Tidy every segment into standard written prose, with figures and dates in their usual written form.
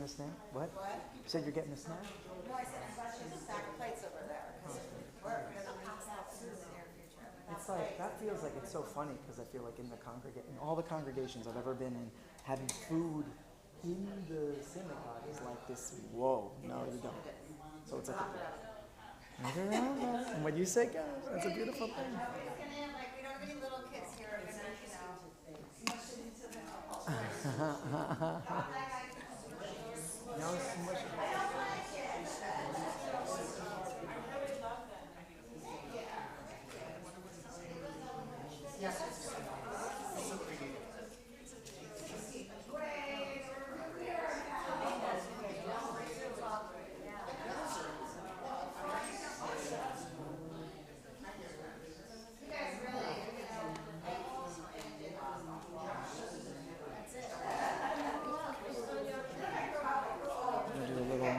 getting a snack? What? You said you're getting a snack? No, I said I'm glad there's a stack of plates over there. We're gonna pass out food in the near future. It's like, that feels like it's so funny because I feel like in all the congregations I've ever been in, having food in the synagogue is like this, whoa, no you don't. So it's like, and what you say, guys, that's a beautiful thing. We don't have any little kids here. We're gonna, smush it into the No, smush it. I'm gonna do a little.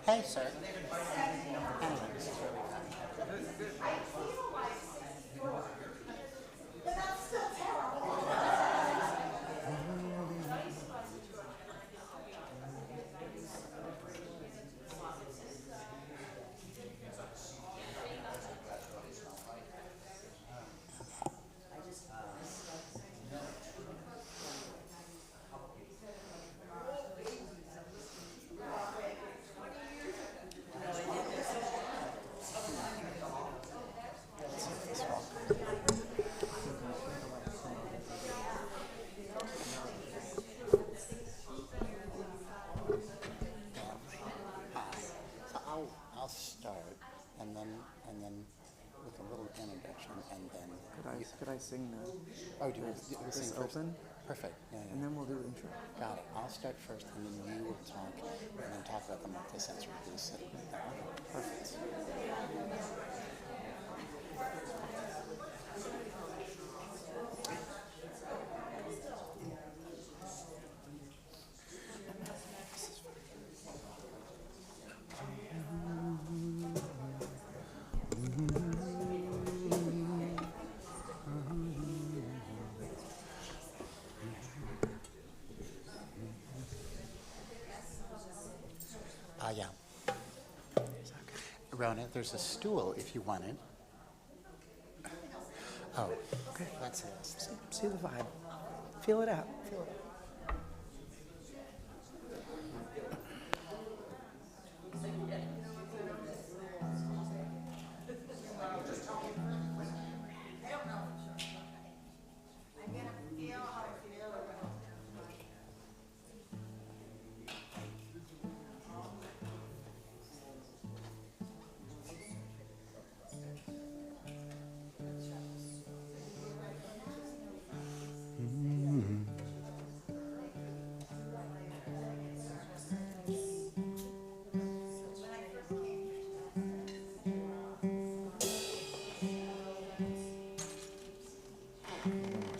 Hey, sir. So I'll start, and then with a little introduction, and then Could I sing the oh, do you this sing first? open? Perfect. Yeah, yeah. And then we'll do the intro. Got it. I'll start first, and then you will talk, and then talk about the multi-sensory piece. Perfect. Yeah. Rona, there's a stool if you want it. Oh, okay. That's it. See the vibe. Feel it out. Feel it out.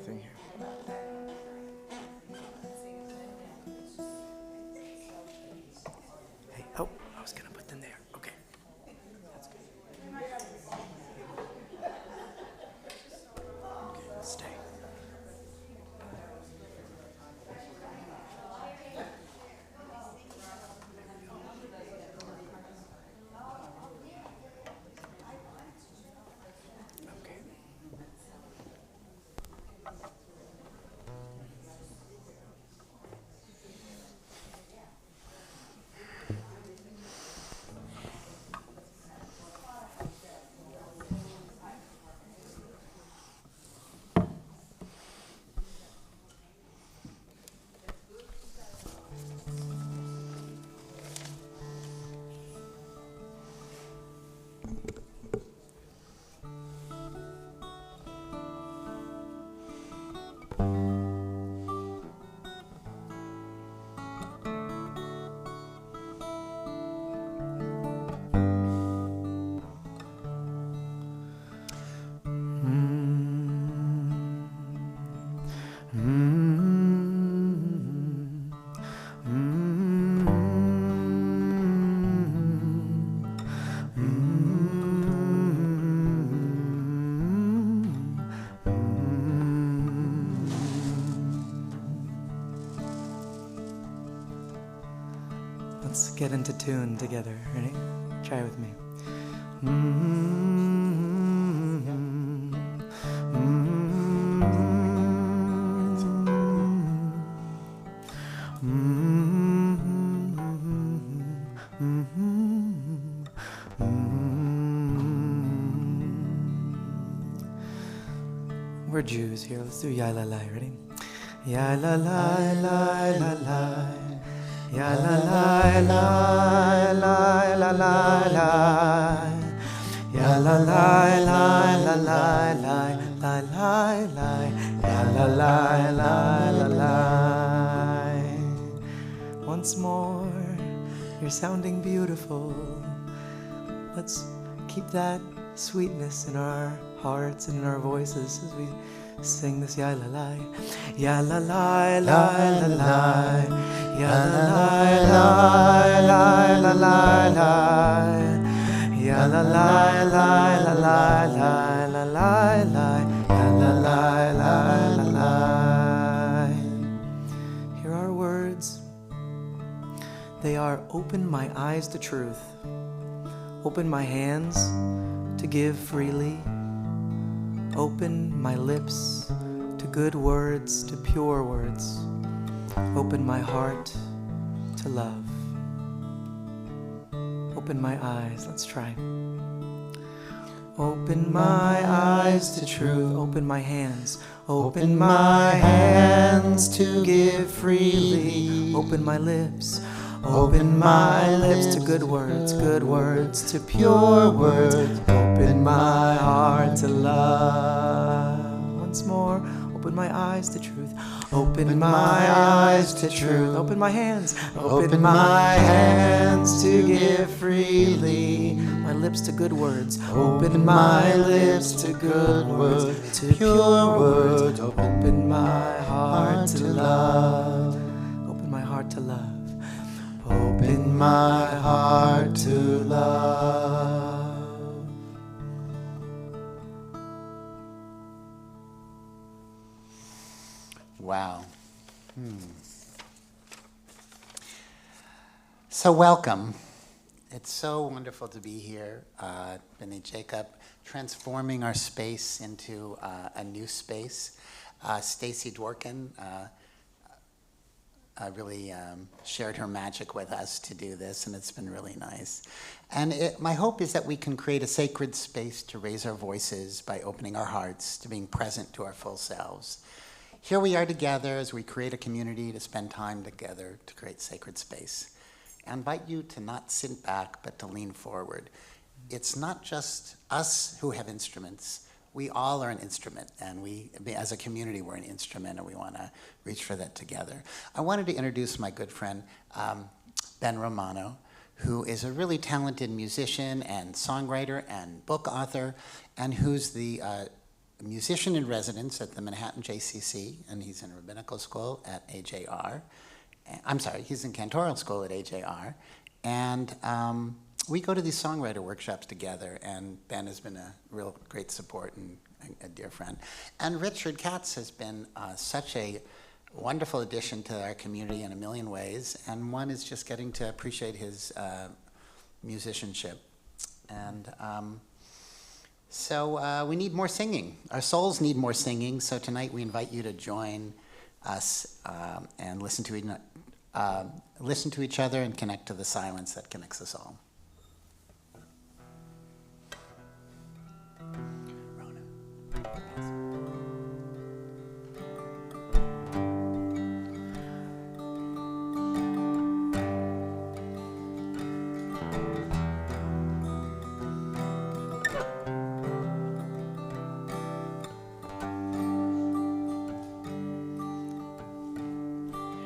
Thing here. Hey, oh, I was gonna put them there. Okay. That's good. Okay, stay. Okay. get into tune together. Ready? Try it with me. We're Jews here. Let's do ya la la. Ready? Ya la la la la la. Ya la la la la la la la. Ya la la la la la la la la la. Ya la la la la la. Once more, you're sounding beautiful. Let's keep that sweetness in our hearts and in our voices as we sing this ya la la. Ya la la la la la. Ya la la la la la la. Ya la la la la la la la la la. Ya la la la la la. Here are words. They are open my eyes to truth. Open my hands to give freely. Open my lips to good words, to pure words. Open my heart to love. Open my eyes. Let's try. Open my eyes to truth. Open my hands. Open my hands to give freely. Open my lips. Open my lips to good words to pure words. Open my heart to love. Once more, open my eyes to truth. Open my eyes to truth. Open my hands. Open my hands to give freely. My lips to good words. Open my lips to good words, to pure words. Open my heart to love. Open my heart to love. Open my heart to love. Wow. So welcome. It's so wonderful to be here. B'nai Jacob, transforming our space into a new space. Stacy Dworkin really shared her magic with us to do this, and it's been really nice. And my hope is that we can create a sacred space to raise our voices by opening our hearts to being present to our full selves. Here we are together as we create a community to spend time together to create sacred space. I invite you to not sit back, but to lean forward. It's not just us who have instruments. We all are an instrument, and we, as a community, we're an instrument, and we want to reach for that together. I wanted to introduce my good friend, Ben Romano, who is a really talented musician and songwriter and book author, and who's the musician in residence at the Manhattan JCC, and he's in rabbinical school at AJR. I'm sorry, he's in cantoral school at AJR, and we go to these songwriter workshops together, and Ben has been a real great support and a dear friend. And Richard Katz has been such a wonderful addition to our community in a million ways, and one is just getting to appreciate his musicianship. And so we need more singing. Our souls need more singing, so tonight we invite you to join us and listen to each other and connect to the silence that connects us all.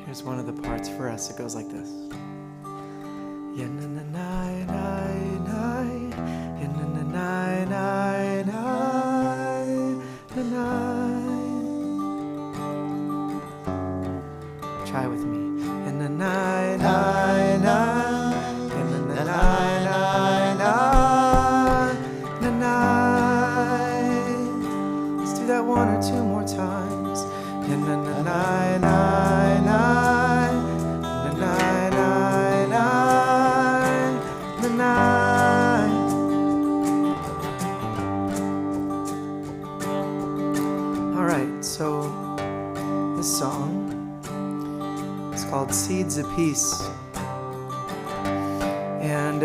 Here's one of the parts for us. It goes like this. Try with me. Let's do that one or two more times. Seeds of Peace. And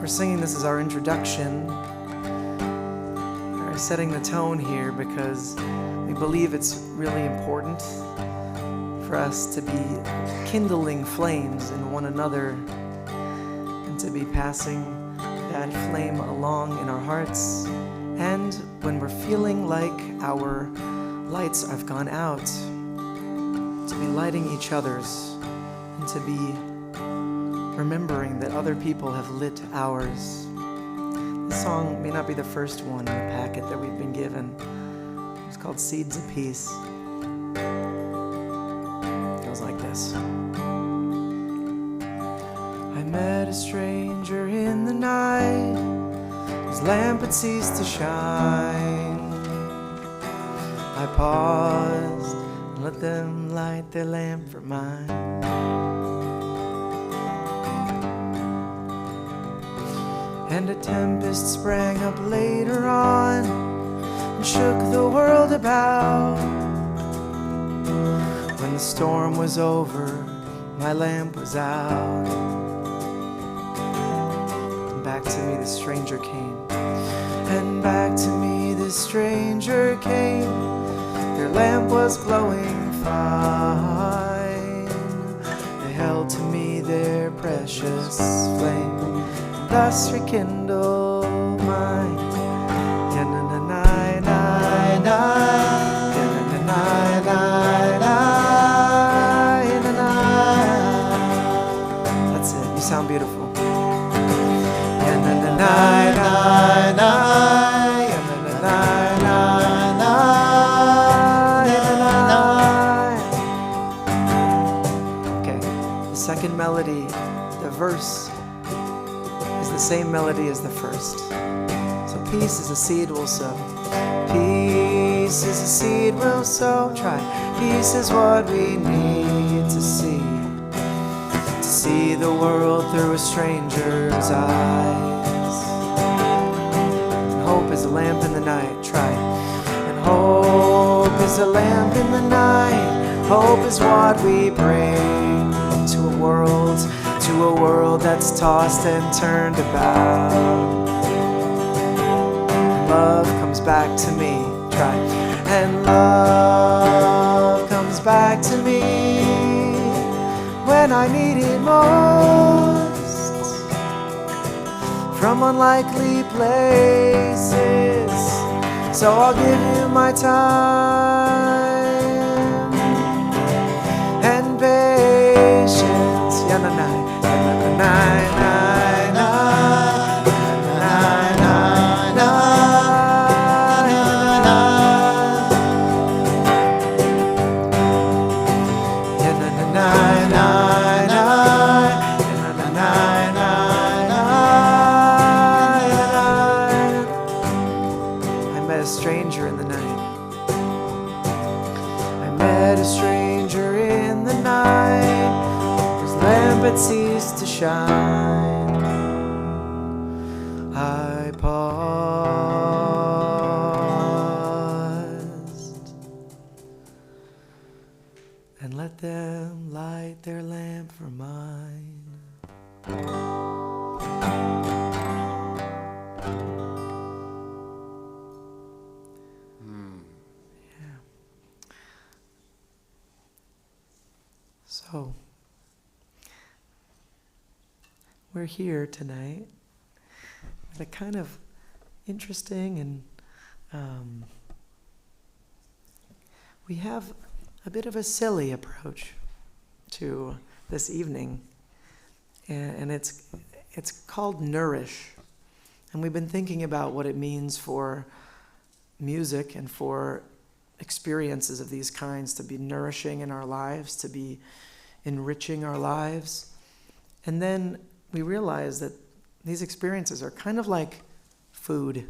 we're singing this as our introduction. We're setting the tone here because we believe it's really important for us to be kindling flames in one another and to be passing that flame along in our hearts. And when we're feeling like our lights have gone out, to be lighting each other's and to be remembering that other people have lit ours. This song may not be the first one in the packet that we've been given. It's called Seeds of Peace. It goes like this. I met a stranger in the night, his lamp had ceased to shine. I paused and let them light their lamp for mine. And a tempest sprang up later on and shook the world about. When the storm was over, my lamp was out. And back to me the stranger came. And back to me the stranger came. Their lamp was glowing fine. They held to me their precious flame, thus rekindle mine. Ya-na-na-na-na-na, ya-na-na-na-na-na. That's it, you sound beautiful. Ya-na-na-na-na-na, ya-na-na-na-na-na, ya-na-na. Okay, the second melody, the verse, the same melody as the first. So peace is a seed we'll sow. Peace is a seed we'll sow. Try. Peace is what we need to see the world through a stranger's eyes. And hope is a lamp in the night. Try. And hope is a lamp in the night. Hope is what we bring to a world that's tossed and turned about. Love comes back to me. Try. And love comes back to me when I need it most, from unlikely places. So I'll give you my time and patience. Ya-na-na. I met a stranger in the night. I met a stranger in the night. His lamp had ceased to shine. I paused and let them light their lamp for mine. Yeah. So, we're here tonight with a kind of interesting and we have a bit of a silly approach to this evening, and it's called Nourish. And we've been thinking about what it means for music and for experiences of these kinds to be nourishing in our lives, to be enriching our lives. And then we realize that these experiences are kind of like food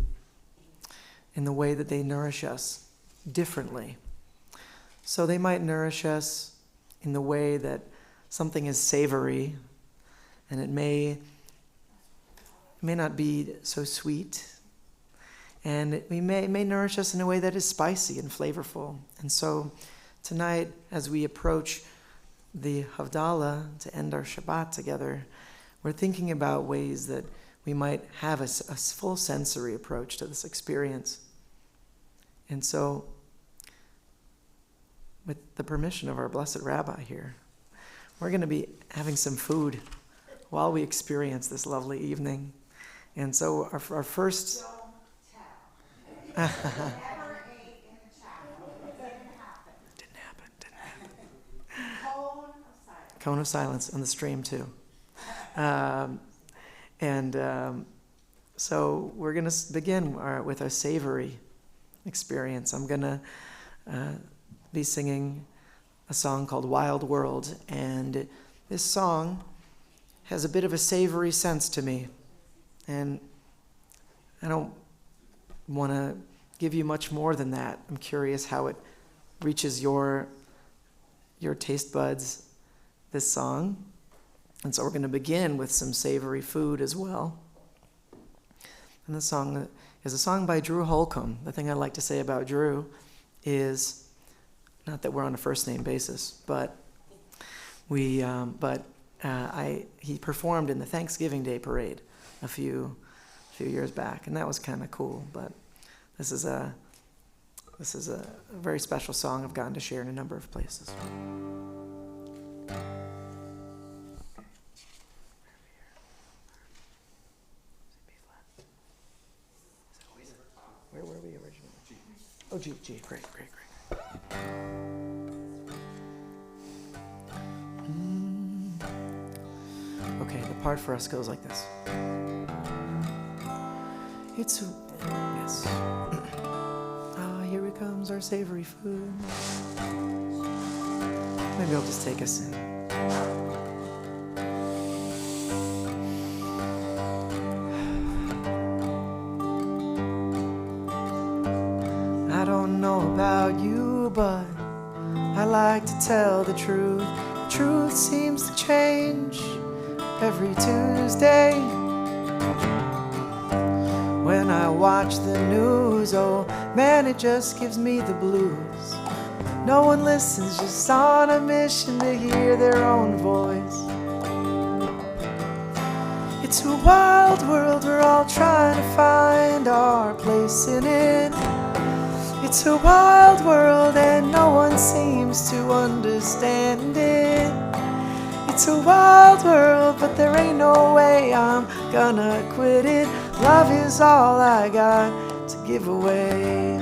in the way that they nourish us differently. So they might nourish us in the way that something is savory, and it may not be so sweet, and it may nourish us in a way that is spicy and flavorful. And so tonight, as we approach the Havdalah, to end our Shabbat together, we're thinking about ways that we might have a full sensory approach to this experience. And so, with the permission of our blessed rabbi here, we're going to be having some food while we experience this lovely evening. And so our first... Never ate in the chapel. Didn't happen. Cone of silence on the stream too. So we're going to begin with a savory experience. I'm going to be singing a song called Wild World, and this song has a bit of a savory sense to me. And I don't want to give you much more than that. I'm curious how it reaches your taste buds, this song. And so we're going to begin with some savory food as well. And the song is a song by Drew Holcomb. The thing I'd like to say about Drew is, not that we're on a first name basis, but he performed in the Thanksgiving Day Parade a few years back, and that was kind of cool. But this is a very special song I've gotten to share in a number of places. Where were we originally? G. Oh, G. Great. Okay, the part for us goes like this. Yes. Here it comes, our savory food. Maybe I'll just take a sip. I don't know about you, but I like to tell the truth. The truth seems to change every Tuesday. When I watch the news, oh man, it just gives me the blues. No one listens, just on a mission to hear their own voice. It's a wild world, we're all trying to find our place in it. It's a wild world and no one seems to understand it. It's a wild world, but there ain't no way I'm gonna quit it. Love is all I got to give away.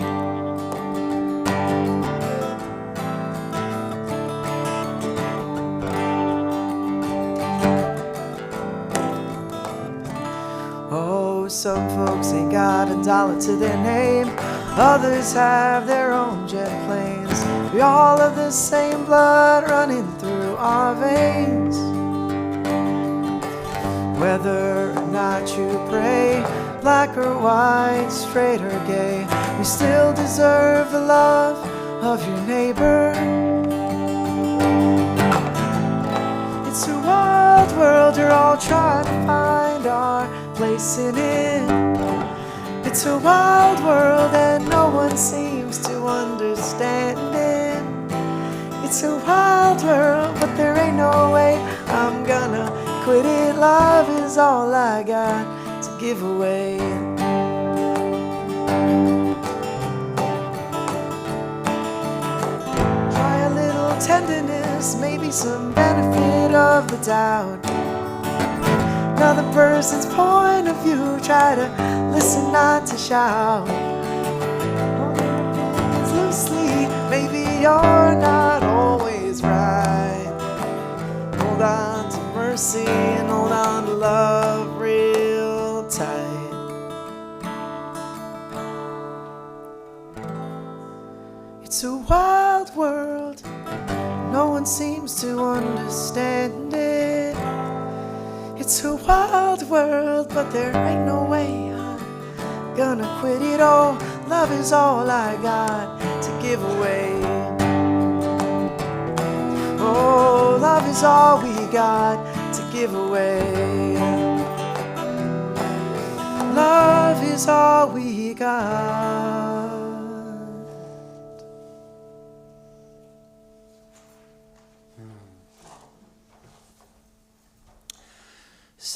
Oh, some folks ain't got a dollar to their name. Others have their own jet planes. We all have the same blood running through our veins. Whether or not you pray, black or white, straight or gay, we still deserve the love of your neighbor. It's a wild world, we're all trying to find our place in it. It's a wild world and no one seems to understand it. It's a wild world, but there ain't no way I'm gonna quit it. Love is all I got to give away. Try a little tenderness, maybe some benefit of the doubt. Another person's point of view, try to listen, not to shout. Hold loosely, maybe you're not always right. Hold on to mercy and hold on to love real tight. It's a wild world, no one seems to understand it. It's a wild world, but there ain't no way I'm gonna quit it. Oh, love is all I got to give away. Oh, love is all we got to give away. Love is all we got.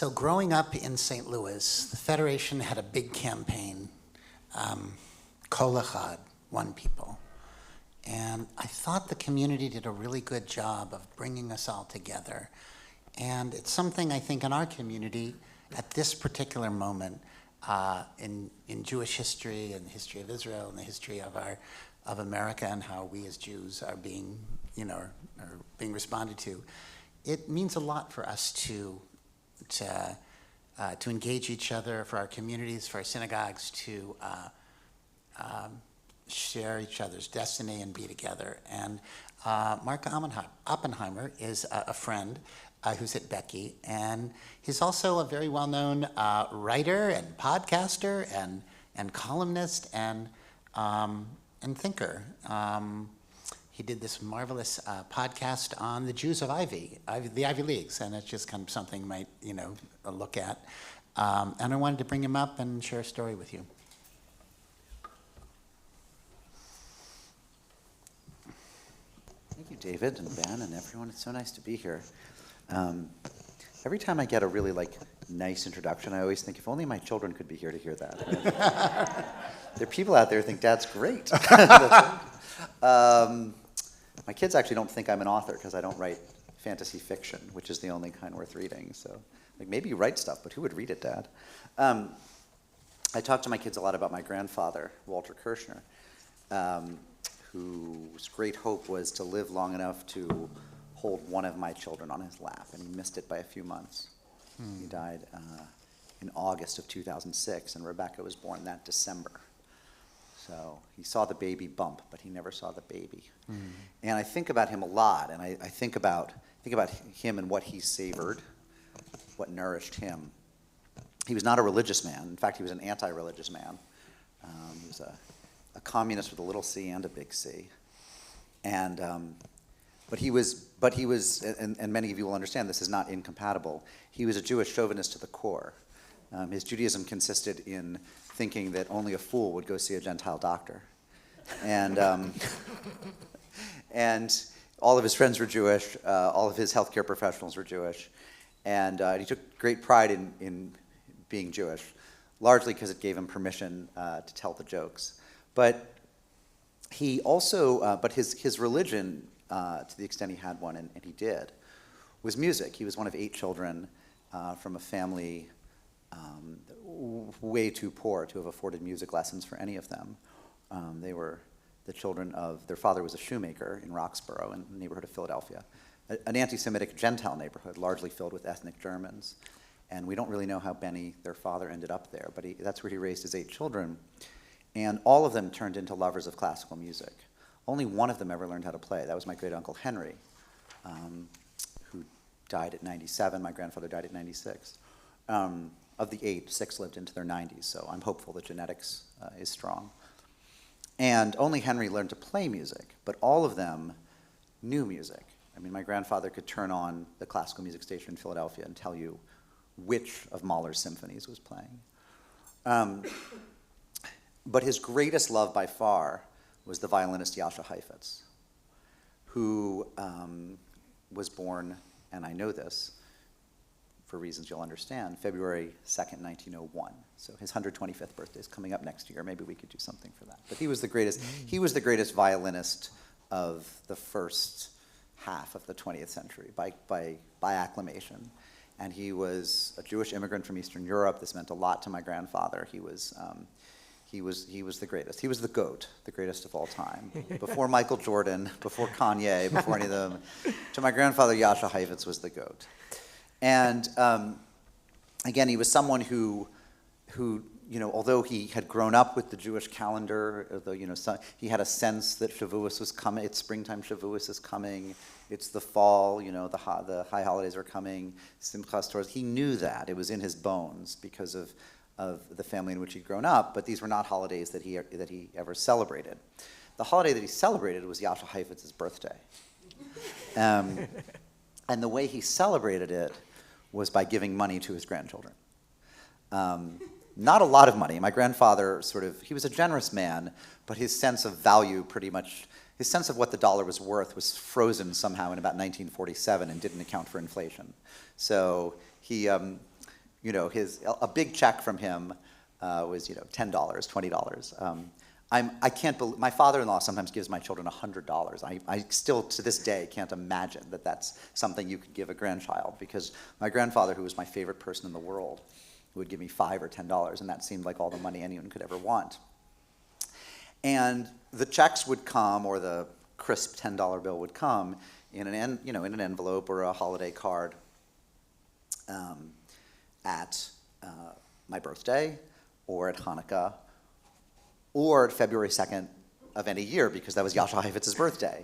So growing up in St. Louis, the Federation had a big campaign, Kol Echad, one people. And I thought the community did a really good job of bringing us all together. And it's something I think in our community, at this particular moment, in Jewish history and the history of Israel and the history of America and how we as Jews are being, are being responded to, it means a lot for us to engage each other, for our communities, for our synagogues, to share each other's destiny and be together. And Mark Oppenheimer is a friend who's at Becky, and he's also a very well-known writer and podcaster and columnist and thinker. He did this marvelous podcast on the Jews of the Ivy Leagues, and it's just kind of something you might, look at. And I wanted to bring him up and share a story with you. Thank you, David and Ben and everyone. It's so nice to be here. Every time I get a really nice introduction, I always think if only my children could be here to hear that. There are people out there who think Dad's great. My kids actually don't think I'm an author because I don't write fantasy fiction, which is the only kind worth reading. So maybe you write stuff, but who would read it, Dad? I talk to my kids a lot about my grandfather, Walter Kirshner, whose great hope was to live long enough to hold one of my children on his lap, and he missed it by a few months. He died in August of 2006, and Rebecca was born that December. So he saw the baby bump, but he never saw the baby. And I think about him a lot, and I think about him and what he savored, what nourished him. He was not a religious man. In fact, he was an anti-religious man. He was a communist with a little c and a big C. And but he was, and many of you will understand this is not incompatible. He was a Jewish chauvinist to the core. His Judaism consisted in thinking that only a fool would go see a Gentile doctor. And and all of his friends were Jewish, all of his healthcare professionals were Jewish, and he took great pride in being Jewish, largely because it gave him permission to tell the jokes. But he also, but his religion, to the extent he had one, and he did, was music. He was one of 8 children from a family way too poor to have afforded music lessons for any of them. They were the children of, their father was a shoemaker in Roxborough, in the neighborhood of Philadelphia, an anti-Semitic Gentile neighborhood, largely filled with ethnic Germans. And we don't really know how Benny, their father, ended up there, but that's where he raised his 8 children. And all of them turned into lovers of classical music. Only one of them ever learned how to play. That was my great-uncle Henry, who died at 97. My grandfather died at 96. Of the 8, 6 lived into their 90s, so I'm hopeful that genetics is strong. And only Henry learned to play music, but all of them knew music. I mean, my grandfather could turn on the classical music station in Philadelphia and tell you which of Mahler's symphonies was playing. But his greatest love by far was the violinist Jascha Heifetz, who was born, and I know this for reasons you'll understand, February 2nd, 1901. So his 125th birthday is coming up next year. Maybe we could do something for that. But he was the greatest violinist of the first half of the 20th century by acclamation. And he was a Jewish immigrant from Eastern Europe. This meant a lot to my grandfather. He was the greatest. He was the GOAT, the greatest of all time. Before Michael Jordan, before Kanye, before any of them. To my grandfather, Jascha Heifetz was the GOAT. And again, he was someone who, although he had grown up with the Jewish calendar, although, he had a sense that Shavuos was coming. It's springtime, Shavuos is coming. It's the fall, the high holidays are coming. Simchas Torah. He knew that. It was in his bones because of the family in which he'd grown up, but these were not holidays that he ever celebrated. The holiday that he celebrated was Jascha Heifetz's birthday. And the way he celebrated it was by giving money to his grandchildren. Not a lot of money. My grandfather he was a generous man, but his sense of value his sense of what the dollar was worth was frozen somehow in about 1947 and didn't account for inflation. So he a big check from him was, $10, $20. I can't believe, my father-in-law sometimes gives my children $100. I still, to this day, can't imagine that that's something you could give a grandchild, because my grandfather, who was my favorite person in the world, would give me $5 or $10, and that seemed like all the money anyone could ever want. And the checks would come, or the crisp $10 bill would come in an envelope or a holiday card at my birthday, or at Hanukkah, or February 2nd of any year, because that was Jascha Heifetz's birthday.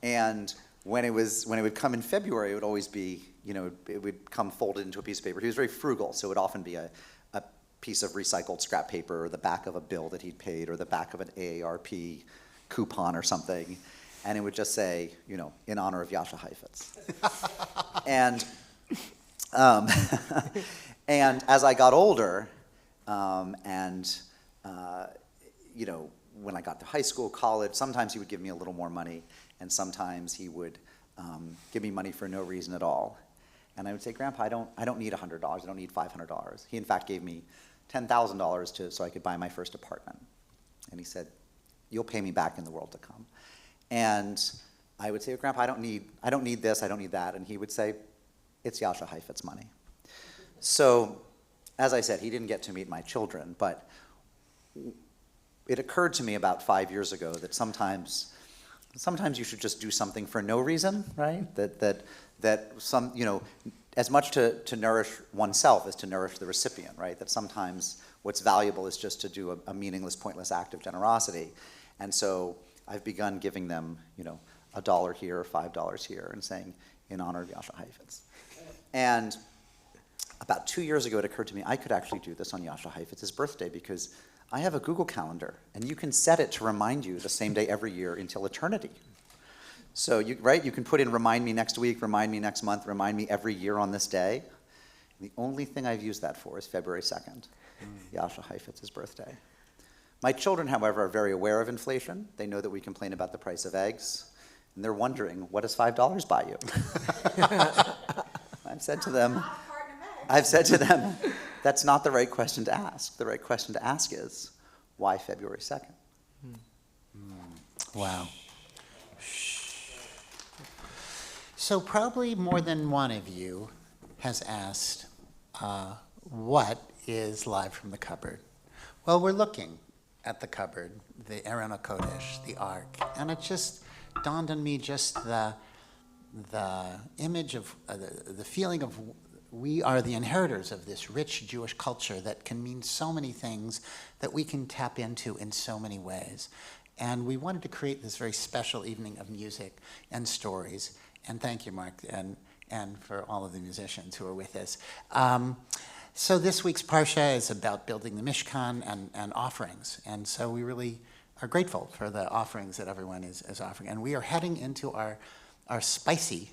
And when it would come in February, it would always be, it would come folded into a piece of paper. He was very frugal, so it would often be a piece of recycled scrap paper, or the back of a bill that he'd paid, or the back of an AARP coupon or something. And it would just say, in honor of Jascha Heifetz. And and as I got older, when I got to high school, college, sometimes he would give me a little more money, and sometimes he would give me money for no reason at all. And I would say, Grandpa, I don't need $100. I don't need $500. He, in fact, gave me $10,000 so I could buy my first apartment. And he said, you'll pay me back in the world to come. And I would say, Grandpa, I don't need this, I don't need that. And he would say, it's Jascha Heifetz money. So, as I said, he didn't get to meet my children, but it occurred to me about 5 years ago that sometimes you should just do something for no reason, right? That some, as much to nourish oneself as to nourish the recipient, right? That sometimes what's valuable is just to do a meaningless, pointless act of generosity. And so I've begun giving them, $1 here or $5 here, and saying, in honor of Jascha Heifetz. And about 2 years ago, it occurred to me I could actually do this on Jascha Heifetz's birthday, because I have a Google Calendar, and you can set it to remind you the same day every year until eternity. So you can put in remind me next week, remind me next month, remind me every year on this day. And the only thing I've used that for is February 2nd, Jascha Heifetz's birthday. My children, however, are very aware of inflation. They know that we complain about the price of eggs, and they're wondering, what does $5 buy you? I've said to them, that's not the right question to ask. The right question to ask is, why February 2nd? Wow. So probably more than one of you has asked, what is Live from the Cupboard? Well, we're looking at the cupboard, the Aron HaKodesh, the Ark, and it just dawned on me just the image of, the feeling of we are the inheritors of this rich Jewish culture that can mean so many things that we can tap into in so many ways. And we wanted to create this very special evening of music and stories. And thank you, Mark, and for all of the musicians who are with us. So this week's Parsha is about building the Mishkan and offerings. And so we really are grateful for the offerings that everyone is offering. And we are heading into our spicy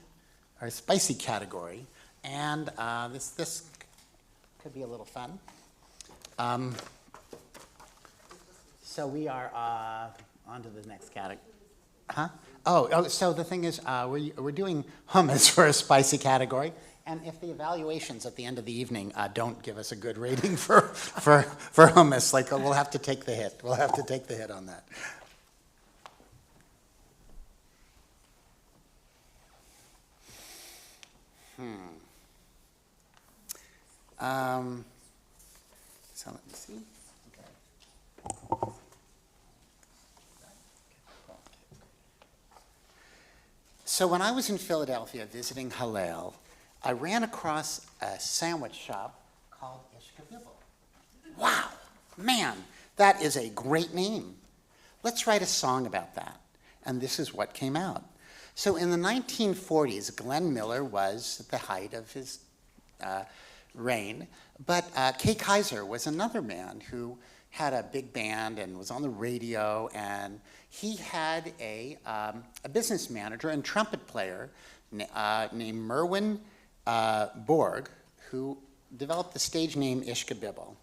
category. And this could be a little fun. So we are on to the next category. Huh? Oh, so the thing is, we're doing hummus for a spicy category. And if the evaluations at the end of the evening don't give us a good rating for hummus, we'll have to take the hit. We'll have to take the hit on that. So let me see. Okay. So when I was in Philadelphia visiting Hillel, I ran across a sandwich shop called Ishkabibble. Wow, man, that is a great name. Let's write a song about that. And this is what came out. So in the 1940s, Glenn Miller was at the height of his reign, but Kay Kaiser was another man who had a big band and was on the radio, and he had a business manager and trumpet player named Merwin Borg, who developed the stage name Ishkabibble.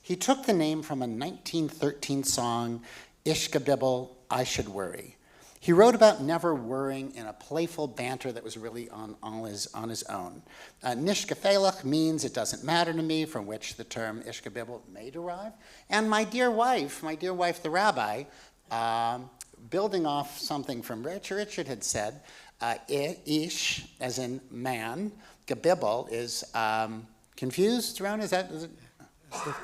He took the name from a 1913 song, Ishkabibble, I Should Worry. He wrote about never worrying in a playful banter that was really on his own. Nishkafalach means it doesn't matter to me, from which the term ishkabibble may derive. And my dear wife, the rabbi, building off something from Richard had said, ish, as in man, gabibble is confused, Ron? Is it?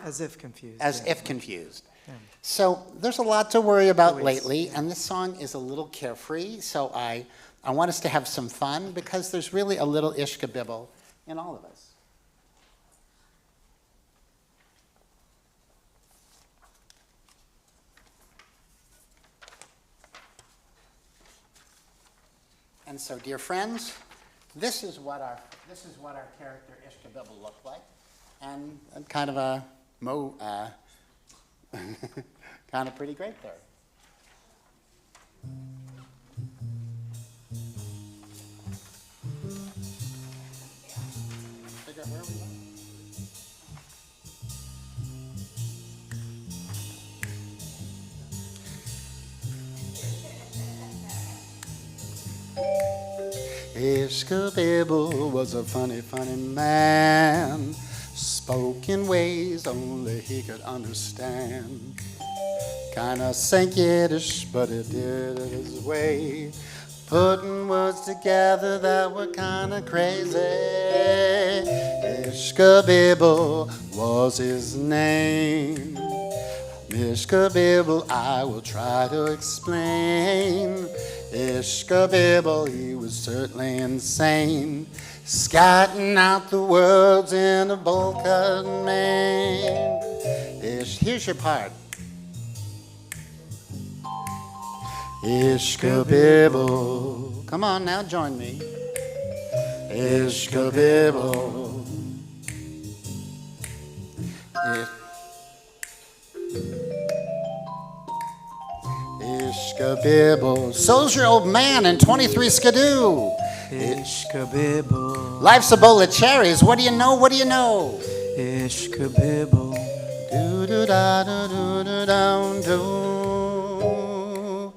As if confused. As yeah. if confused. Yeah. So there's a lot to worry about Always, lately, yeah. and this song is a little carefree, so I want us to have some fun because there's really a little ishkabibble in all of us. And so, dear friends, this is what our character Ishkabibble looked like, and kind of a kind of pretty great there. Figure out where we went. Ishkabibble was a funny, funny man, spoke in ways only he could understand. Kinda sank Yiddish, but he did it his way, putting words together that were kinda crazy. Ishkabibble was his name. Ishkabibble, I will try to explain. Ishkabibble, he was certainly insane, scatting out the words in a bowl-cut mane. Here's your part. Ishkabibble, come on now, join me. Ishkabibble. Ishkabibble, so's your old man in 23 Skidoo. Ishkabibble, Life's a bowl of cherries. What do you know? What do you know? Ishkabibble, Do do da do do do down do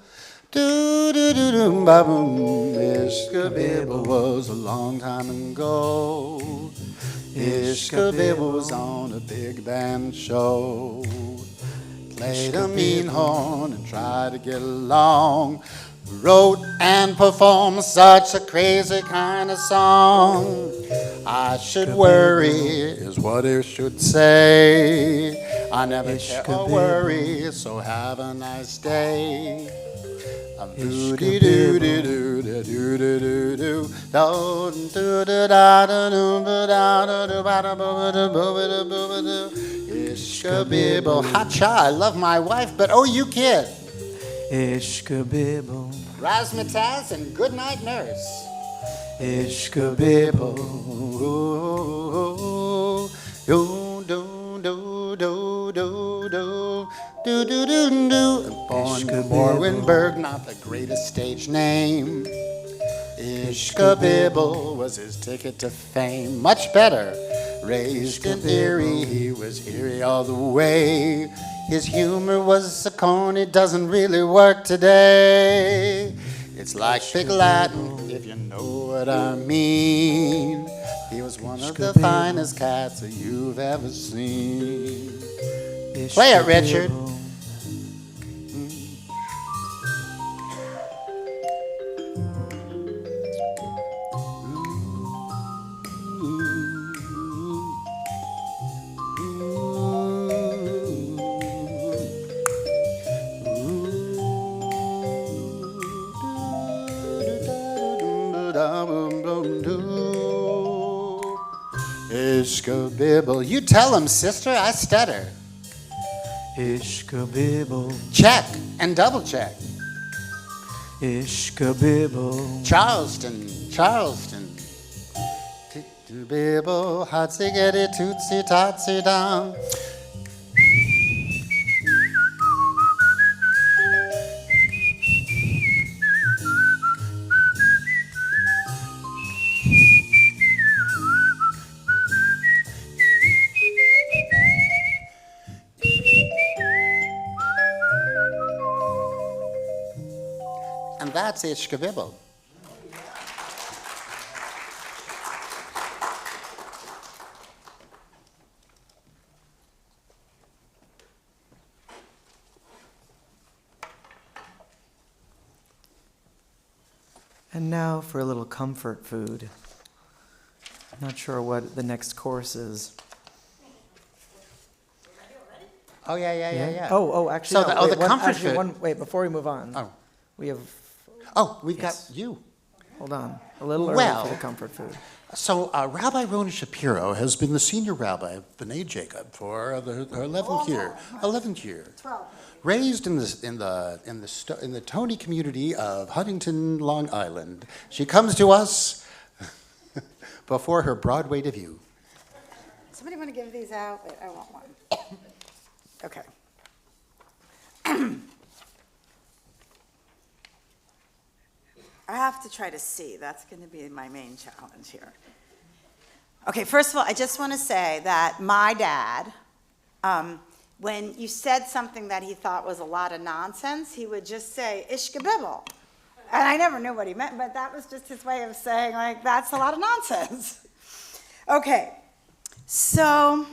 do do do do ba boom. Ishkabibble was a long time ago. Ishkabibble was on a big band show. Played a mean horn and tried to get along. Wrote and performed such a crazy kind of song. I should worry is what it should say. I never care or worry, so have a nice day. Do do do do do do do do do do do do da da do da da do ba da ba da ba da ba da. Ishkabibble, ha-cha, I love my wife, but oh, you kid. Ishkabibble, Razzmatazz and goodnight nurse. Ishkabibble, Do do do do do do do do do do. Born in Morwenberg, not the greatest stage name. Ishkabibble was his ticket to fame. Much better. Raised in Erie, he was Erie all the way. His humor was so corny, doesn't really work today. It's like Big Latin, if you know what I mean. He was one of the finest cats that you've ever seen. Play it, Richard. Ishkabibble, you tell him, sister, I stutter. Ishkabibble, Check and double check. Ishkabibble, Charleston, Charleston. Bibble, hotsy getty tootsie totsy down. And And that's Ishkavibble. And now for a little comfort food. Not sure what the next course is. Oh, yeah. Oh, actually, So no, the- oh, wait, the comfort actually, food. wait, before we move on. Oh. We have, Oh, we've Yes. got you. hold on, a little early Well- for the comfort food. So Rabbi Rona Shapiro has been the senior rabbi of B'nai Jacob for her 11th year. 11th year. 12. Raised in the Tony community of Huntington, Long Island, she comes to us before her Broadway debut. Somebody want to give these out? Wait, I want one. Okay. I have to try to see. That's going to be my main challenge here. Okay, first of all, I just want to say that my dad, when you said something that he thought was a lot of nonsense, he would just say, Ishkabibble. And I never knew what he meant, but that was just his way of saying, like, that's a lot of nonsense. Okay, so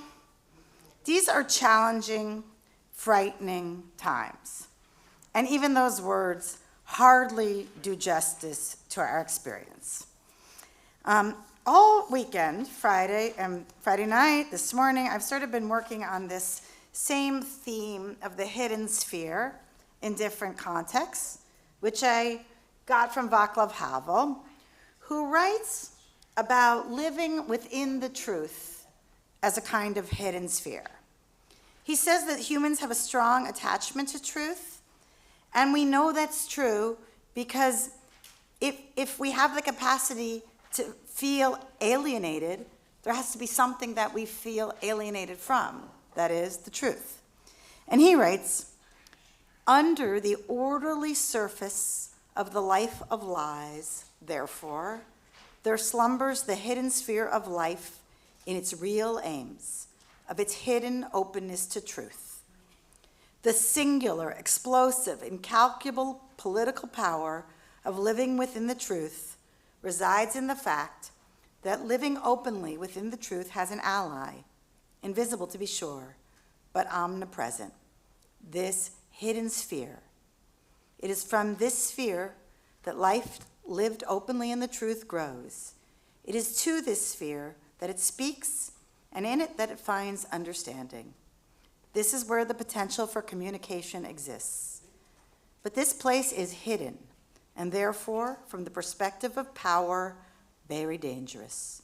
these are challenging, frightening times. And even those words hardly do justice to our experience. All weekend, Friday night, this morning, I've sort of been working on this same theme of the hidden sphere in different contexts, which I got from Václav Havel, who writes about living within the truth as a kind of hidden sphere. He says that humans have a strong attachment to truth, and we know that's true because if we have the capacity to feel alienated, there has to be something that we feel alienated from, that is, the truth. And he writes, under the orderly surface of the life of lies, therefore, there slumbers the hidden sphere of life in its real aims, of its hidden openness to truth. The singular, explosive, incalculable political power of living within the truth resides in the fact that living openly within the truth has an ally, invisible to be sure, but omnipresent, this hidden sphere. It is from this sphere that life lived openly in the truth grows. It is to this sphere that it speaks, and in it that it finds understanding. This is where the potential for communication exists. But this place is hidden, and therefore, from the perspective of power, very dangerous.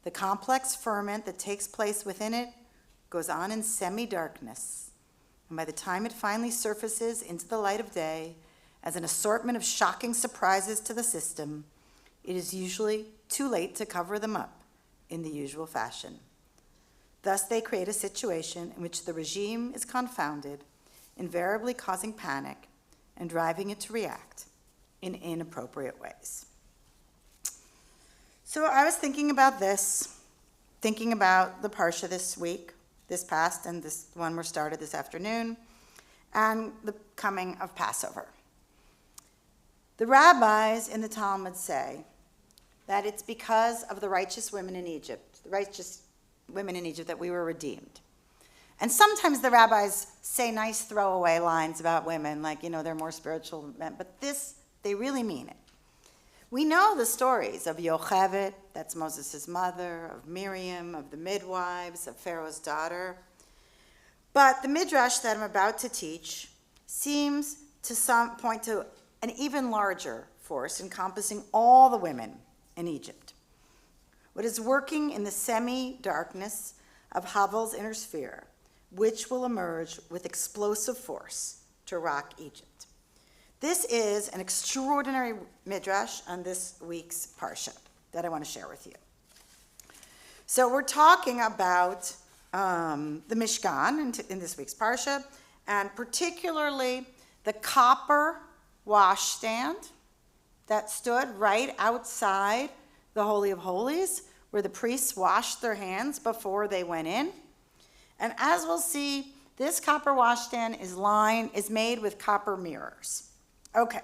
The complex ferment that takes place within it goes on in semi-darkness, and by the time it finally surfaces into the light of day, as an assortment of shocking surprises to the system, it is usually too late to cover them up in the usual fashion. Thus, they create a situation in which the regime is confounded, invariably causing panic and driving it to react in inappropriate ways. So I was thinking about this, thinking about the Parsha this week, this past, and this one we're started this afternoon, and the coming of Passover. The rabbis in the Talmud say that it's because of the righteous women in Egypt, that we were redeemed. And sometimes the rabbis say nice throwaway lines about women, like, they're more spiritual than men, but this, they really mean it. We know the stories of Yocheved, that's Moses' mother, of Miriam, of the midwives, of Pharaoh's daughter. But the midrash that I'm about to teach seems to point to an even larger force encompassing all the women in Egypt. What is working in the semi-darkness of Havel's inner sphere, which will emerge with explosive force to rock Egypt. This is an extraordinary midrash on this week's Parsha that I want to share with you. So we're talking about the Mishkan in this week's Parsha, and particularly the copper washstand that stood right outside the Holy of Holies, where the priests washed their hands before they went in. And as we'll see, this copper washstand is made with copper mirrors. Okay,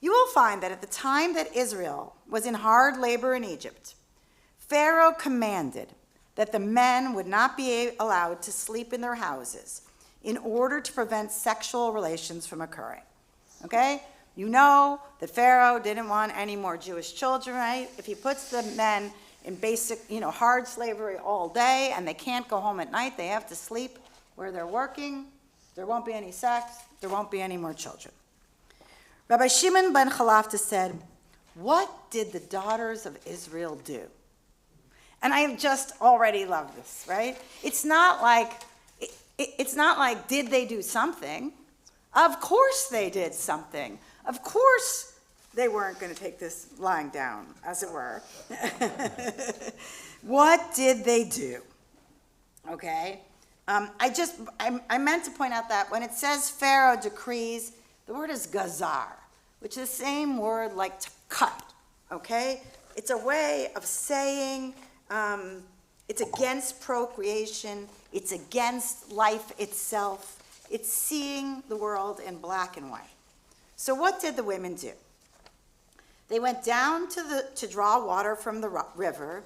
you will find that at the time that Israel was in hard labor in Egypt, Pharaoh commanded that the men would not be allowed to sleep in their houses in order to prevent sexual relations from occurring. Okay? You know that Pharaoh didn't want any more Jewish children, right? If he puts the men in basic, hard slavery all day and they can't go home at night, they have to sleep where they're working, there won't be any sex, there won't be any more children. Rabbi Shimon ben Chalafta said, what did the daughters of Israel do? And I just already love this, right? It's not like, did they do something? Of course they did something. Of course they weren't going to take this lying down, as it were. What did they do? Okay? I meant to point out that when it says Pharaoh decrees, the word is gazar, which is the same word like to cut, okay? It's a way of saying it's against procreation, it's against life itself, it's seeing the world in black and white. So what did the women do? They went down to draw water from the river,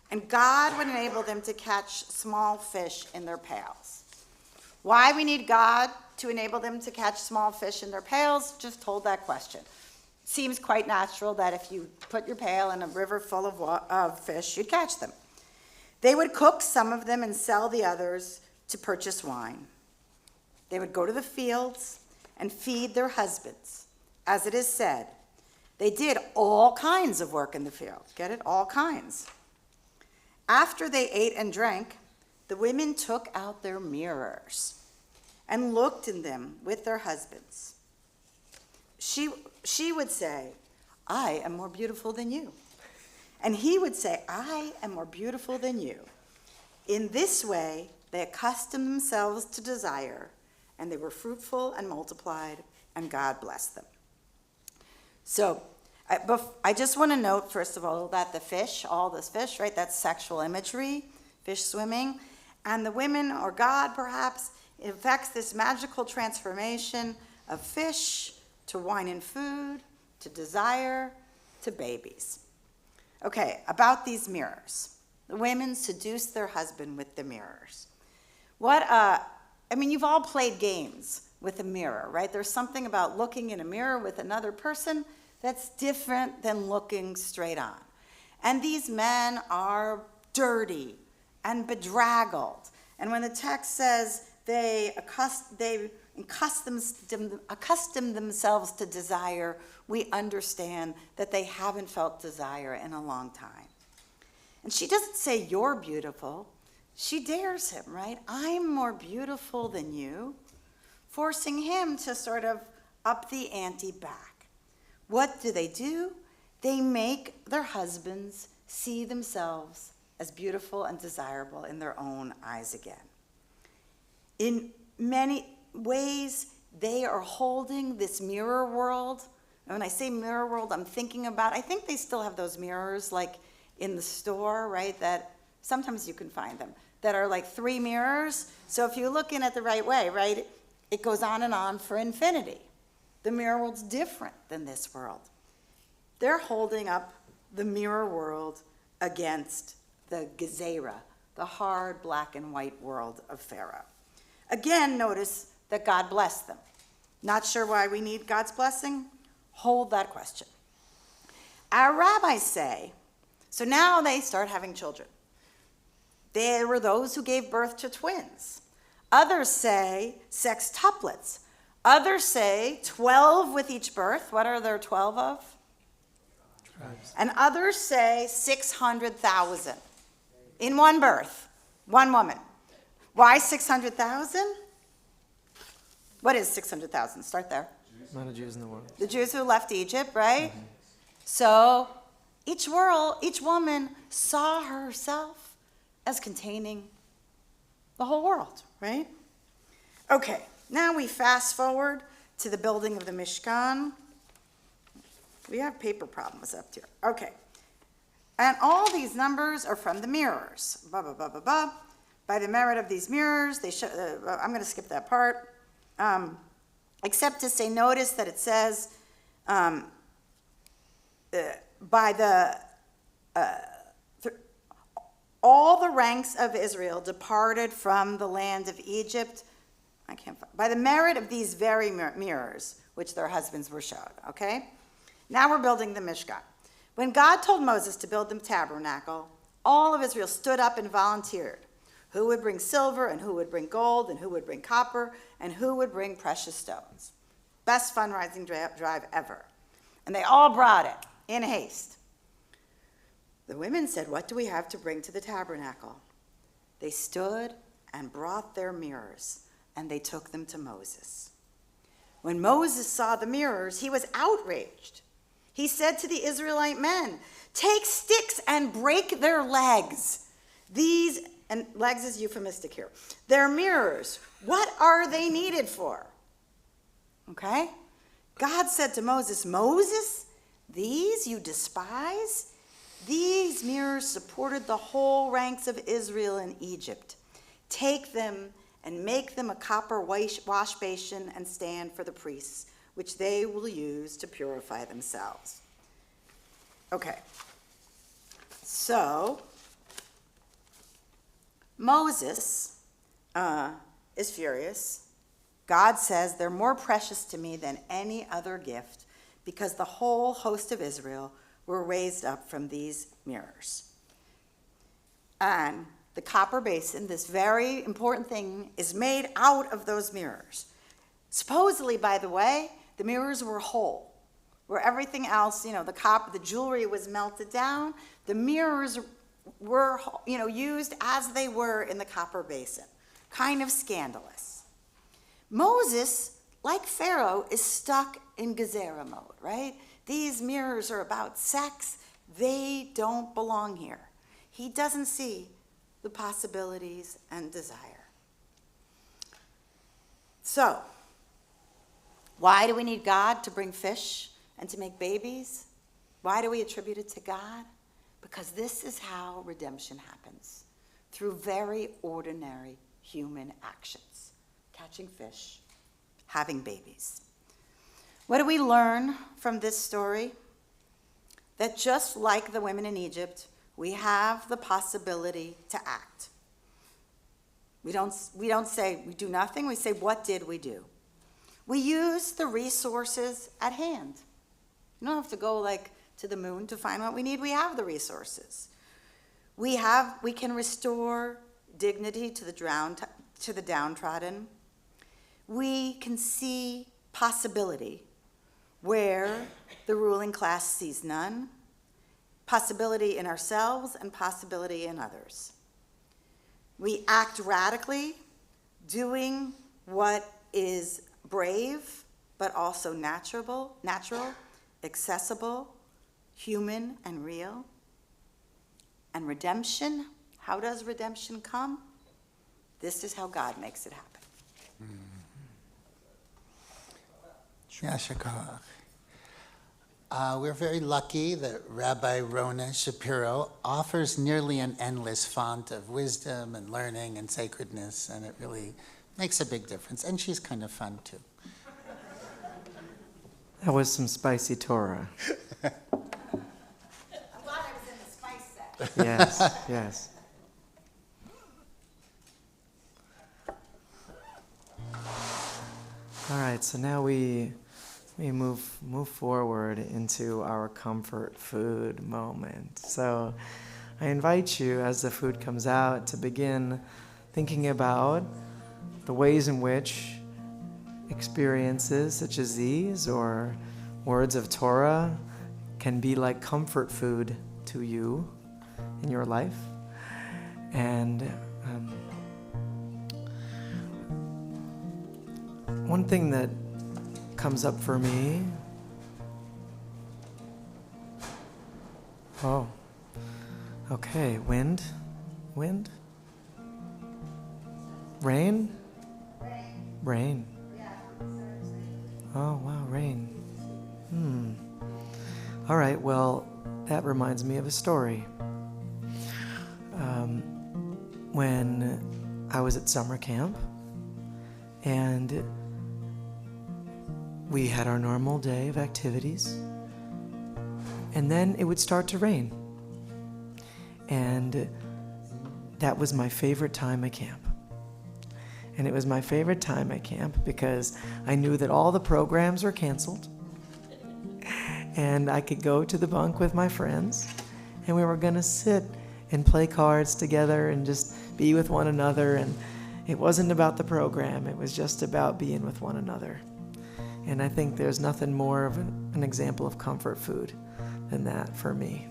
and God would enable them to catch small fish in their pails. Why we need God to enable them to catch small fish in their pails? Just hold that question. Seems quite natural that if you put your pail in a river full of fish, you'd catch them. They would cook some of them and sell the others to purchase wine. They would go to the fields and feed their husbands. As it is said, they did all kinds of work in the field. Get it? All kinds. After they ate and drank, the women took out their mirrors and looked in them with their husbands. She would say, I am more beautiful than you. And he would say, I am more beautiful than you. In this way, they accustomed themselves to desire, and they were fruitful and multiplied, and God blessed them. So I just want to note, first of all, that the fish, all this fish, right, that's sexual imagery, fish swimming, and the women, or God perhaps, affects this magical transformation of fish to wine and food, to desire, to babies. Okay, about these mirrors. The women seduce their husband with the mirrors. You've all played games with a mirror, right? There's something about looking in a mirror with another person that's different than looking straight on. And these men are dirty and bedraggled. And when the text says they accustom themselves to desire, we understand that they haven't felt desire in a long time. And she doesn't say, you're beautiful. She dares him, right? I'm more beautiful than you, forcing him to sort of up the ante back. What do? They make their husbands see themselves as beautiful and desirable in their own eyes again. In many ways, they are holding this mirror world. And when I say mirror world, I think they still have those mirrors like in the store, right, that sometimes you can find them, that are like 3 mirrors. So if you look in it the right way, right, it goes on and on for infinity. The mirror world's different than this world. They're holding up the mirror world against the gezerah, the hard black and white world of Pharaoh. Again, notice that God blessed them. Not sure why we need God's blessing? Hold that question. Our rabbis say, so now they start having children. There were those who gave birth to twins. Others say sextuplets. Others say 12 with each birth. What are there 12 of? Tribes. And others say 600,000 in one birth, one woman. Why 600,000? What is 600,000? Start there. Amount of Jews in the world. The Jews who left Egypt, right? Mm-hmm. So each woman saw herself as containing the whole world, right? Okay, now we fast forward to the building of the Mishkan. We have paper problems up here. Okay. And all these numbers are from the mirrors. Blah, blah, blah, blah, blah. By the merit of these mirrors, they show, I'm going to skip that part. Except to say, notice that it says, by the all the ranks of Israel departed from the land of Egypt. By the merit of these very mirrors, which their husbands were showed. Okay, now we're building the Mishkan. When God told Moses to build the tabernacle, all of Israel stood up and volunteered. Who would bring silver, and who would bring gold, and who would bring copper, and who would bring precious stones. Best fundraising drive ever. And they all brought it in haste. The women said, "What do we have to bring to the tabernacle?" They stood and brought their mirrors, and they took them to Moses. When Moses saw the mirrors, he was outraged. He said to the Israelite men, "Take sticks and break their legs." These, and legs is euphemistic here, their mirrors, what are they needed for? Okay? God said to Moses, "Moses, these you despise? These mirrors supported the whole ranks of Israel in Egypt. Take them and make them a copper wash basin and stand for the priests, which they will use to purify themselves." Okay. So, Moses is furious. God says, "They're more precious to me than any other gift, because the whole host of Israel were raised up from these mirrors." And the copper basin, this very important thing, is made out of those mirrors. Supposedly, by the way, the mirrors were whole, where everything else, the jewelry was melted down. The mirrors were, used as they were in the copper basin. Kind of scandalous. Moses, like Pharaoh, is stuck in Gezerah mode, right? These mirrors are about sex. They don't belong here. He doesn't see the possibilities and desire. So, why do we need God to bring fish and to make babies? Why do we attribute it to God? Because this is how redemption happens, through very ordinary human actions. Catching fish, having babies. What do we learn from this story? That just like the women in Egypt, we have the possibility to act. We don't say we do nothing, we say, what did we do? We use the resources at hand. You don't have to go to the moon to find what we need. We have the resources. We can restore dignity to the downtrodden. We can see possibility where the ruling class sees none. Possibility in ourselves and possibility in others. We act radically, doing what is brave, but also natural, accessible, human, and real. And redemption, how does redemption come? This is how God makes it happen. Yashikar. We're very lucky that Rabbi Rona Shapiro offers nearly an endless font of wisdom and learning and sacredness, and it really makes a big difference. And she's kind of fun, too. That was some spicy Torah. I'm glad I was in the spice section. Yes, yes. All right, so now we move forward into our comfort food moment. So I invite you, as the food comes out, to begin thinking about the ways in which experiences such as these or words of Torah can be like comfort food to you in your life. And one thing that comes up for me. Oh, okay. Wind? Rain? Rain. Oh, wow, rain. All right, well, that reminds me of a story. When I was at summer camp, and we had our normal day of activities, and then it would start to rain. And that was my favorite time at camp. And it was my favorite time at camp because I knew that all the programs were canceled. And I could go to the bunk with my friends, and we were gonna sit and play cards together and just be with one another. And it wasn't about the program, it was just about being with one another. And I think there's nothing more of an example of comfort food than that for me.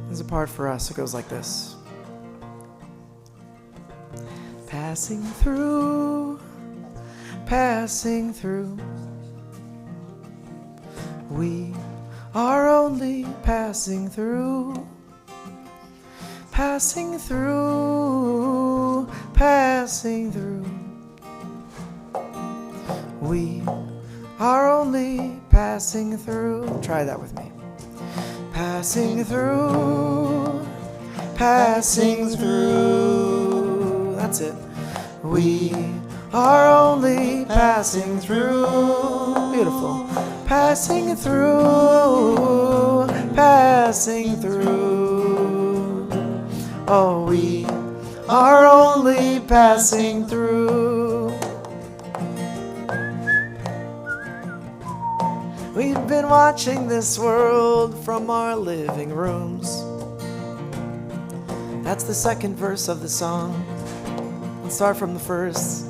There's a part for us, it goes like this. Passing through, passing through. We are only passing through, passing through, passing through. We are only passing through. Try that with me. Passing through, passing through. That's it. We are only passing through. Beautiful. Passing through, passing through. Oh, we are only passing through. We've been watching this world from our living rooms. That's the second verse of the song. Let's start from the first.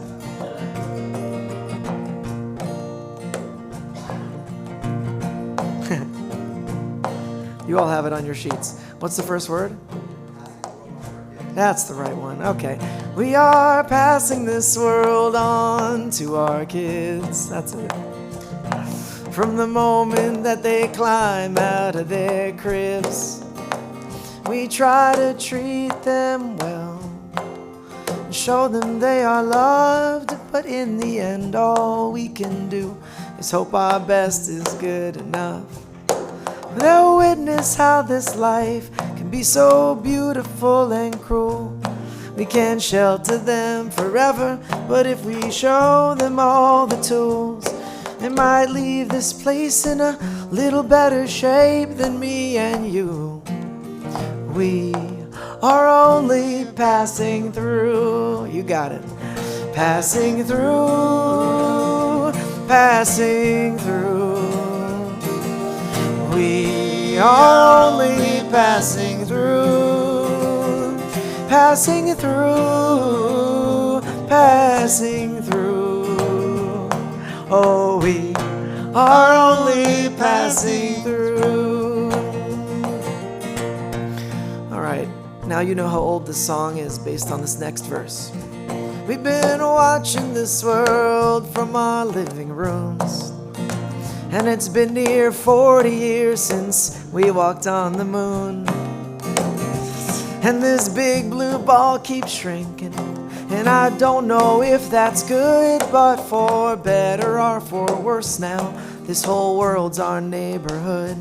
You all have it on your sheets. What's the first word? That's the right one. Okay. We are passing this world on to our kids. That's it. From the moment that they climb out of their cribs, we try to treat them well and show them they are loved. But in the end, all we can do is hope our best is good enough. They'll witness how this life can be so beautiful and cruel. We can't shelter them forever, but if we show them all the tools, they might leave this place in a little better shape than me and you. We are only passing through. You got it. Passing through, passing through. We are only passing through, passing through, passing through. Oh, we are only passing through. All right, now you know how old this song is based on this next verse. We've been watching this world from our living rooms, and it's been near 40 years since we walked on the moon. And this big blue ball keeps shrinking, and I don't know if that's good, but for better or for worse now, this whole world's our neighborhood.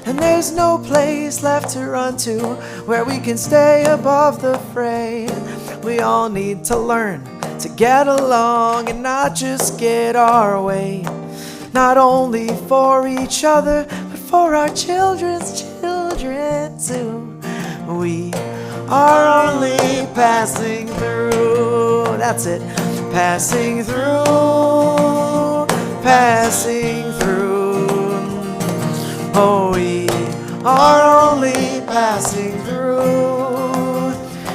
And there's no place left to run to where we can stay above the fray. We all need to learn to get along and not just get our way. Not only for each other, but for our children's children too. We are only passing through. That's it. Passing through, passing through. Oh, we are only passing through,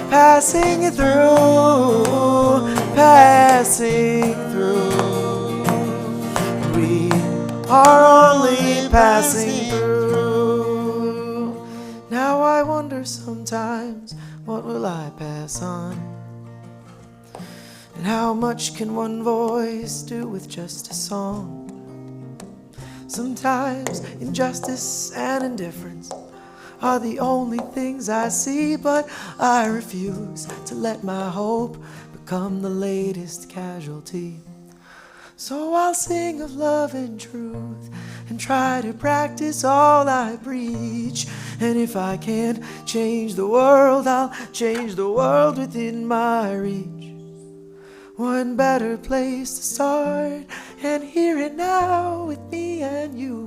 passing through, passing through. We are only passing through. Now I wonder sometimes, what will I pass on? And how much can one voice do with just a song? Sometimes injustice and indifference are the only things I see, but I refuse to let my hope become the latest casualty. So I'll sing of love and truth and try to practice all I preach. And if I can't change the world, I'll change the world within my reach. What better place to start? And here and now with me and you.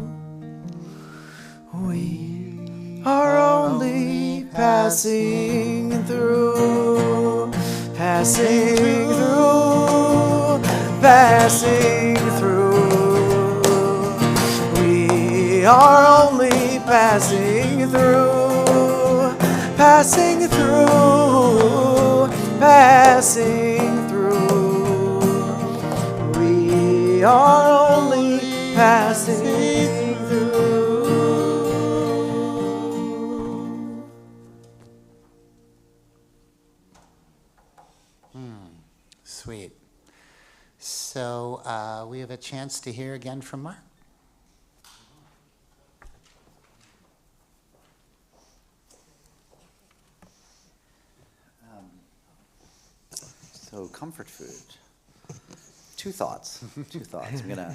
We are only passing through, passing through, passing through. We are only passing through, passing through, passing through. We are only passing through. Sweet. So we have a chance to hear again from Mark. So comfort food. Two thoughts. I'm gonna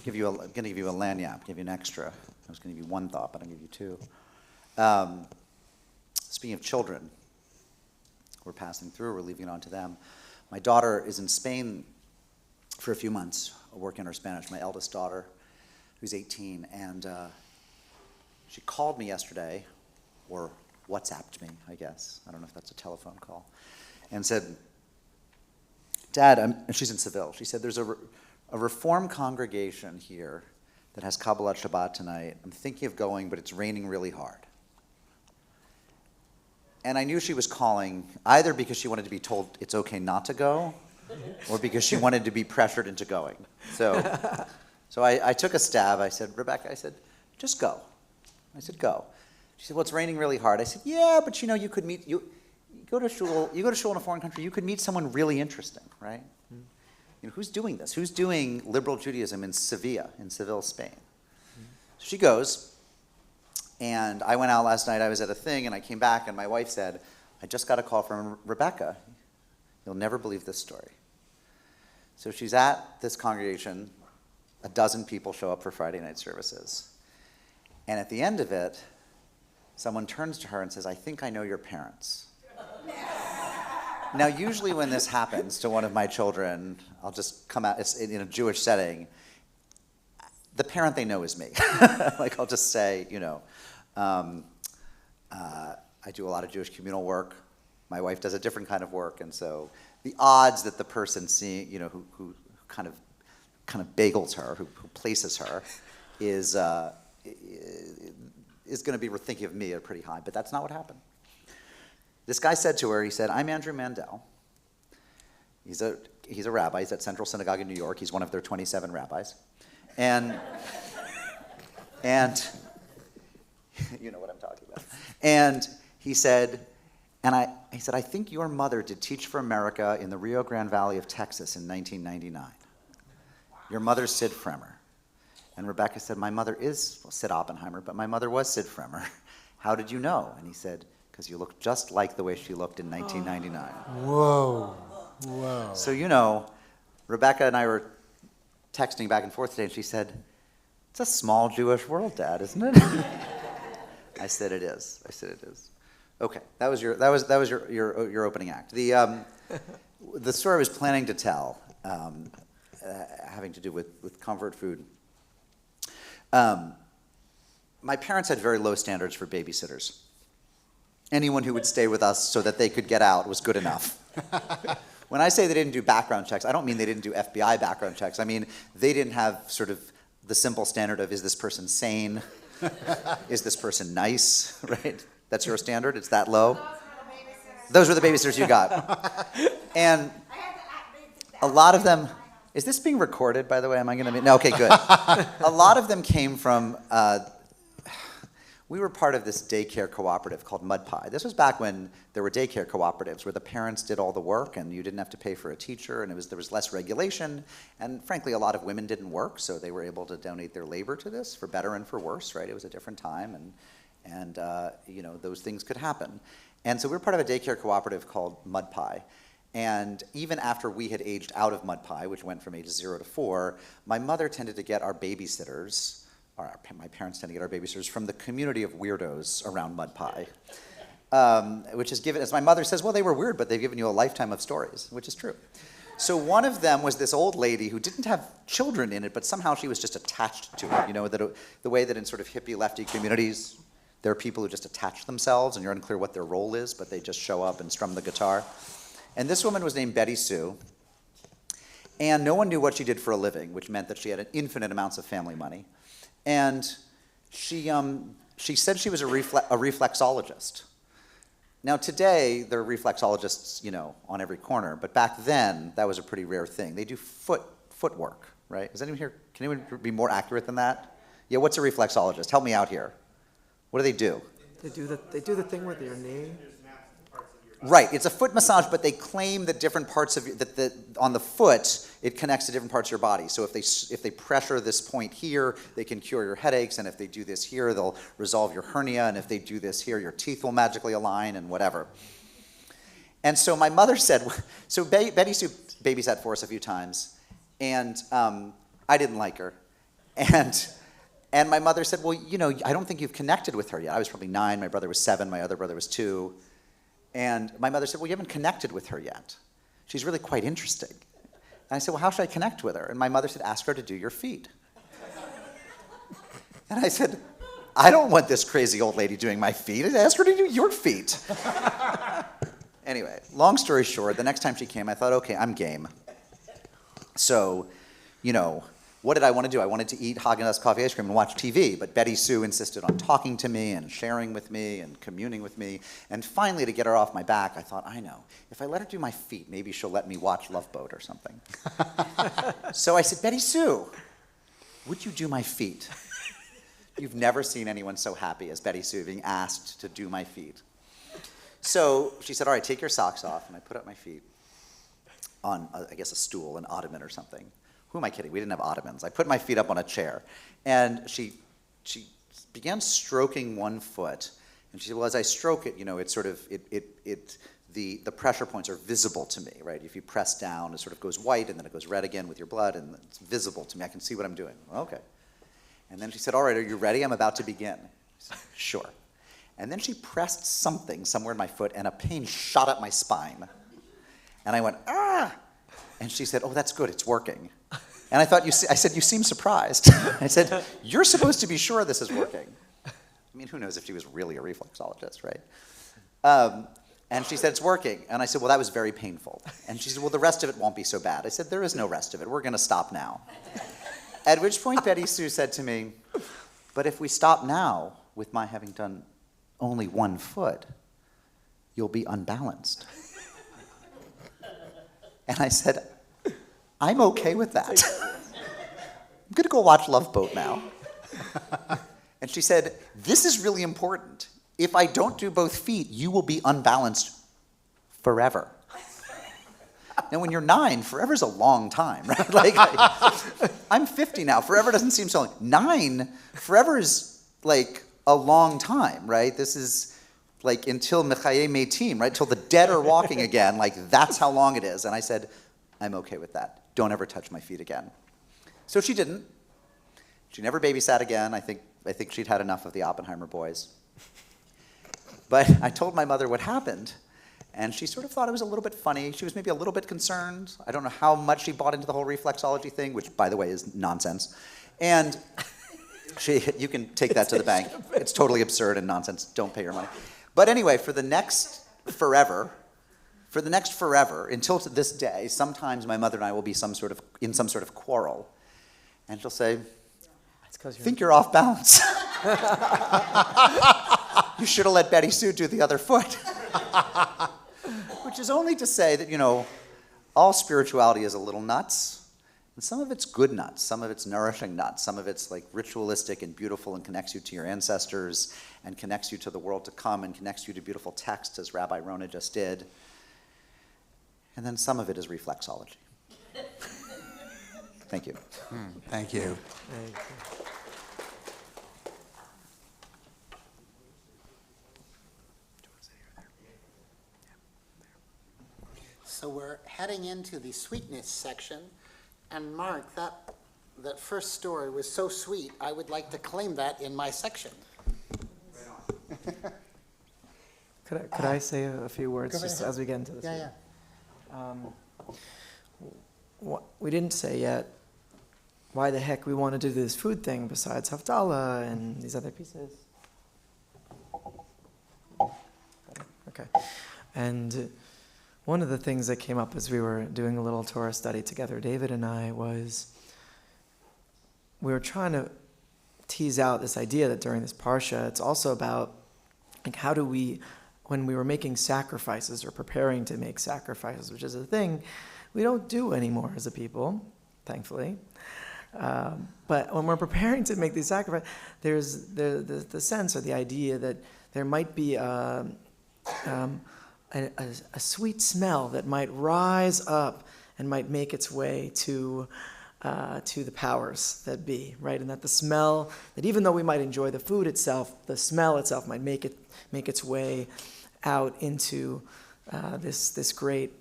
give you a lagniappe, give you an extra. I was gonna give you one thought, but I'll give you two. Speaking of children, we're passing through. We're leaving it on to them. My daughter is in Spain for a few months, working on her Spanish. My eldest daughter, who's 18, and she called me yesterday, or WhatsApped me, I guess. I don't know if that's a telephone call, and said, Dad, and she's in Seville. She said, there's a Reform congregation here that has Kabbalat Shabbat tonight. I'm thinking of going, but it's raining really hard. And I knew she was calling either because she wanted to be told it's okay not to go, or because she wanted to be pressured into going. So I took a stab. I said, Rebecca, I said, just go. I said, go. She said, well, it's raining really hard. I said, yeah, but you could meet, you go to shul in a foreign country, you could meet someone really interesting, right? Mm-hmm. You know, who's doing this? Who's doing liberal Judaism in Seville, Spain? Mm-hmm. So she goes, and I went out last night, I was at a thing, and I came back, and my wife said, I just got a call from Rebecca. You'll never believe this story. So she's at this congregation, a dozen people show up for Friday night services. And at the end of it, someone turns to her and says, I think I know your parents. Now, usually when this happens to one of my children, I'll just come out, it's in a Jewish setting, the parent they know is me. Like, I'll just say, I do a lot of Jewish communal work. My wife does a different kind of work, and so the odds that the person seeing, who kind of bagels her, who places her, is going to be thinking of me are pretty high, but that's not what happened. This guy said to her, he said, I'm Andrew Mandel. He's a rabbi. He's at Central Synagogue in New York. He's one of their 27 rabbis. And you know what I'm talking about. And he said, I think your mother did Teach for America in the Rio Grande Valley of Texas in 1999. Your mother's Sid Fremmer. And Rebecca said, my mother is Sid Oppenheimer, but my mother was Sid Fremmer. How did you know? And he said, because you look just like the way she looked in 1999. Whoa. So, Rebecca and I were texting back and forth today, and she said, it's a small Jewish world, Dad, isn't it? I said it is. Okay, that was your opening act. The story I was planning to tell, having to do with comfort food. My parents had very low standards for babysitters. Anyone who would stay with us so that they could get out was good enough. When I say they didn't do background checks, I don't mean they didn't do FBI background checks. I mean, they didn't have sort of the simple standard of, is this person sane? Is this person nice, right? That's your standard? It's that low? Those were the babysitters you got. And a lot of them, is this being recorded, by the way? Am I going to be, no, okay, good. A lot of them came from, we were part of this daycare cooperative called Mud Pie. This was back when there were daycare cooperatives where the parents did all the work and you didn't have to pay for a teacher, and there was less regulation, and frankly a lot of women didn't work, so they were able to donate their labor to this, for better and for worse, right? It was a different time, and those things could happen. And so we were part of a daycare cooperative called Mud Pie. And even after we had aged out of Mud Pie, which went from ages 0 to 4, my mother tended to get our babysitters, my parents tend to get our babysitters from the community of weirdos around Mud Pie, which has given, as my mother says, well, they were weird, but they've given you a lifetime of stories, which is true. So one of them was this old lady who didn't have children in it, but somehow she was just attached to it. You know, the way that in sort of hippie lefty communities, there are people who just attach themselves and you're unclear what their role is, but they just show up and strum the guitar. And this woman was named Betty Sue. And no one knew what she did for a living, which meant that she had infinite amounts of family money. And she said she was a reflexologist. Now today, there are reflexologists, you know, on every corner, but back then, that was a pretty rare thing. They do footwork, right? Is anyone here, can anyone be more accurate than that? Yeah, what's a reflexologist? Help me out here. What do they do? They do the thing with your knee. Right, it's a foot massage, but they claim that different parts of on the foot, it connects to different parts of your body. So if they pressure this point here, they can cure your headaches, and if they do this here, they'll resolve your hernia, and if they do this here, your teeth will magically align, and whatever. And so my mother said, so Betty Sue babysat for us a few times, and I didn't like her. And my mother said, well, you know, I don't think you've connected with her yet. I was probably 9, my brother was 7, my other brother was 2. And my mother said, well, you haven't connected with her yet. She's really quite interesting. And I said, well, how should I connect with her? And my mother said, ask her to do your feet. And I said, I don't want this crazy old lady doing my feet. Ask her to do your feet. Anyway, long story short, the next time she came, I thought, okay, I'm game. So, you know, what did I want to do? I wanted to eat Haagen-Dazs coffee ice cream and watch TV, but Betty Sue insisted on talking to me and sharing with me and communing with me. And finally, to get her off my back, I thought, I know, if I let her do my feet, maybe she'll let me watch Love Boat or something. So I said, Betty Sue, would you do my feet? You've never seen anyone so happy as Betty Sue being asked to do my feet. So she said, all right, take your socks off. And I put up my feet on, I guess, a stool, an ottoman or something. Who am I kidding? We didn't have ottomans. I put my feet up on a chair, and she began stroking one foot, and she said, well, as I stroke it, you know, it's sort of, the pressure points are visible to me, right? If you press down, it sort of goes white, and then it goes red again with your blood, and it's visible to me. I can see what I'm doing. Okay. And then she said, all right, are you ready? I'm about to begin. I said, sure. And then she pressed something somewhere in my foot, and a pain shot up my spine. And I went, ah! And she said, oh, that's good, it's working. And I thought, I said, you seem surprised. I said, you're supposed to be sure this is working. I mean, who knows if she was really a reflexologist, right? And she said, it's working. And I said, well, that was very painful. And she said, well, the rest of it won't be so bad. I said, there is no rest of it. We're going to stop now. At which point Betty Sue said to me, but if we stop now, with my having done only one foot, you'll be unbalanced. And I said, I'm okay with that. I'm going to go watch Love Boat now. And she said, this is really important. If I don't do both feet, you will be unbalanced forever. Now, when you're 9, forever's a long time, right? Like, I'm 50 now. Forever doesn't seem so long. 9, forever is like a long time, right? This is like until Mechaye Metim, right? Till the dead are walking again. Like, that's how long it is. And I said, I'm okay with that. Don't ever touch my feet again. So she didn't. She never babysat again. I think she'd had enough of the Oppenheimer boys. But I told my mother what happened, and she sort of thought it was a little bit funny. She was maybe a little bit concerned. I don't know how much she bought into the whole reflexology thing, which, by the way, is nonsense. And you can take that to the bank. It's totally absurd and nonsense. Don't pay your money. But anyway, for the next forever, until to this day, sometimes my mother and I will be in some sort of quarrel. And she'll say, I think you're off balance. You should have let Betty Sue do the other foot. Which is only to say that, you know, all spirituality is a little nuts. And some of it's good nuts. Some of it's nourishing nuts. Some of it's like ritualistic and beautiful and connects you to your ancestors and connects you to the world to come and connects you to beautiful texts, as Rabbi Rona just did. And then some of it is reflexology. Thank you. Thank you. So we're heading into the sweetness section. And Mark, that first story was so sweet, I would like to claim that in my section. Could I say a few words Go just ahead. as we get into this? Yeah. we didn't say yet why the heck we want to do this food thing besides Havdalah and these other pieces. Okay. And one of the things that came up as we were doing a little Torah study together, David and I, was we were trying to tease out this idea that during this Parsha, it's also about, like, how do we, when we were making sacrifices or preparing to make sacrifices, which is a thing we don't do anymore as a people, thankfully. But when we're preparing to make these sacrifices, there's the sense or the idea that there might be a sweet smell that might rise up and might make its way to the powers that be, right? And that the smell, that even though we might enjoy the food itself, the smell itself might make its way out into this great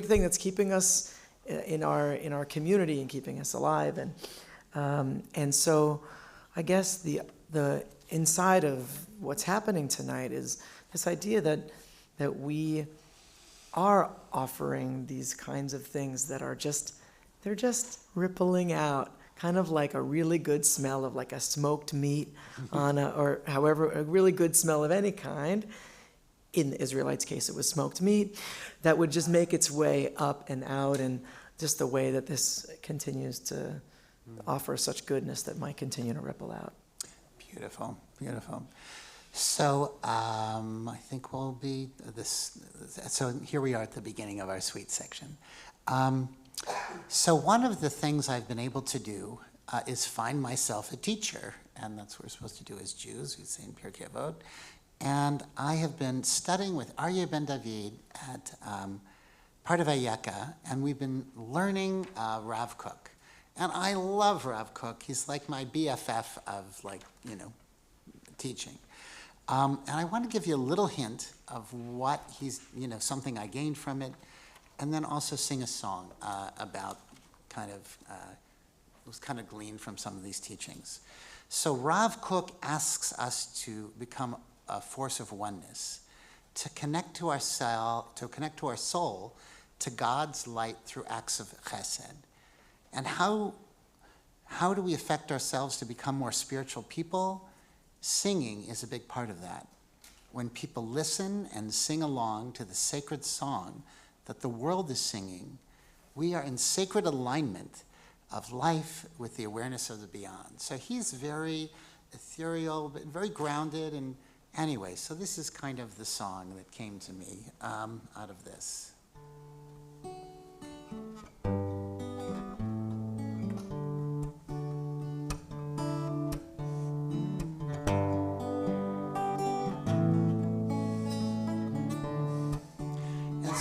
thing that's keeping us in our community and keeping us alive. And so I guess the inside of what's happening tonight is this idea that we are offering these kinds of things that are they're just rippling out, kind of like a really good smell of like a smoked meat or however, a really good smell of any kind. In the Israelites' case, it was smoked meat that would just make its way up and out, and just the way that this continues to offer such goodness that might continue to ripple out. Beautiful, beautiful. So I think we'll be so here we are at the beginning of our sweet section. So one of the things I've been able to do is find myself a teacher, and that's what we're supposed to do as Jews. We say in Pirkei Avot. And I have been studying with Aryeh Ben David at Pardev Yeka, and we've been learning Rav Kook. And I love Rav Kook. He's like my BFF of teaching. And I want to give you a little hint of what he's, something I gained from it, and then also sing a song about it was kind of gleaned from some of these teachings. So Rav Kook asks us to become a force of oneness, to connect to our soul, to God's light through acts of chesed. And how do we affect ourselves to become more spiritual people? Singing is a big part of that. When people listen and sing along to the sacred song that the world is singing, we are in sacred alignment of life with the awareness of the beyond. So he's very ethereal, but very grounded. And anyway, so this is kind of the song that came to me out of this.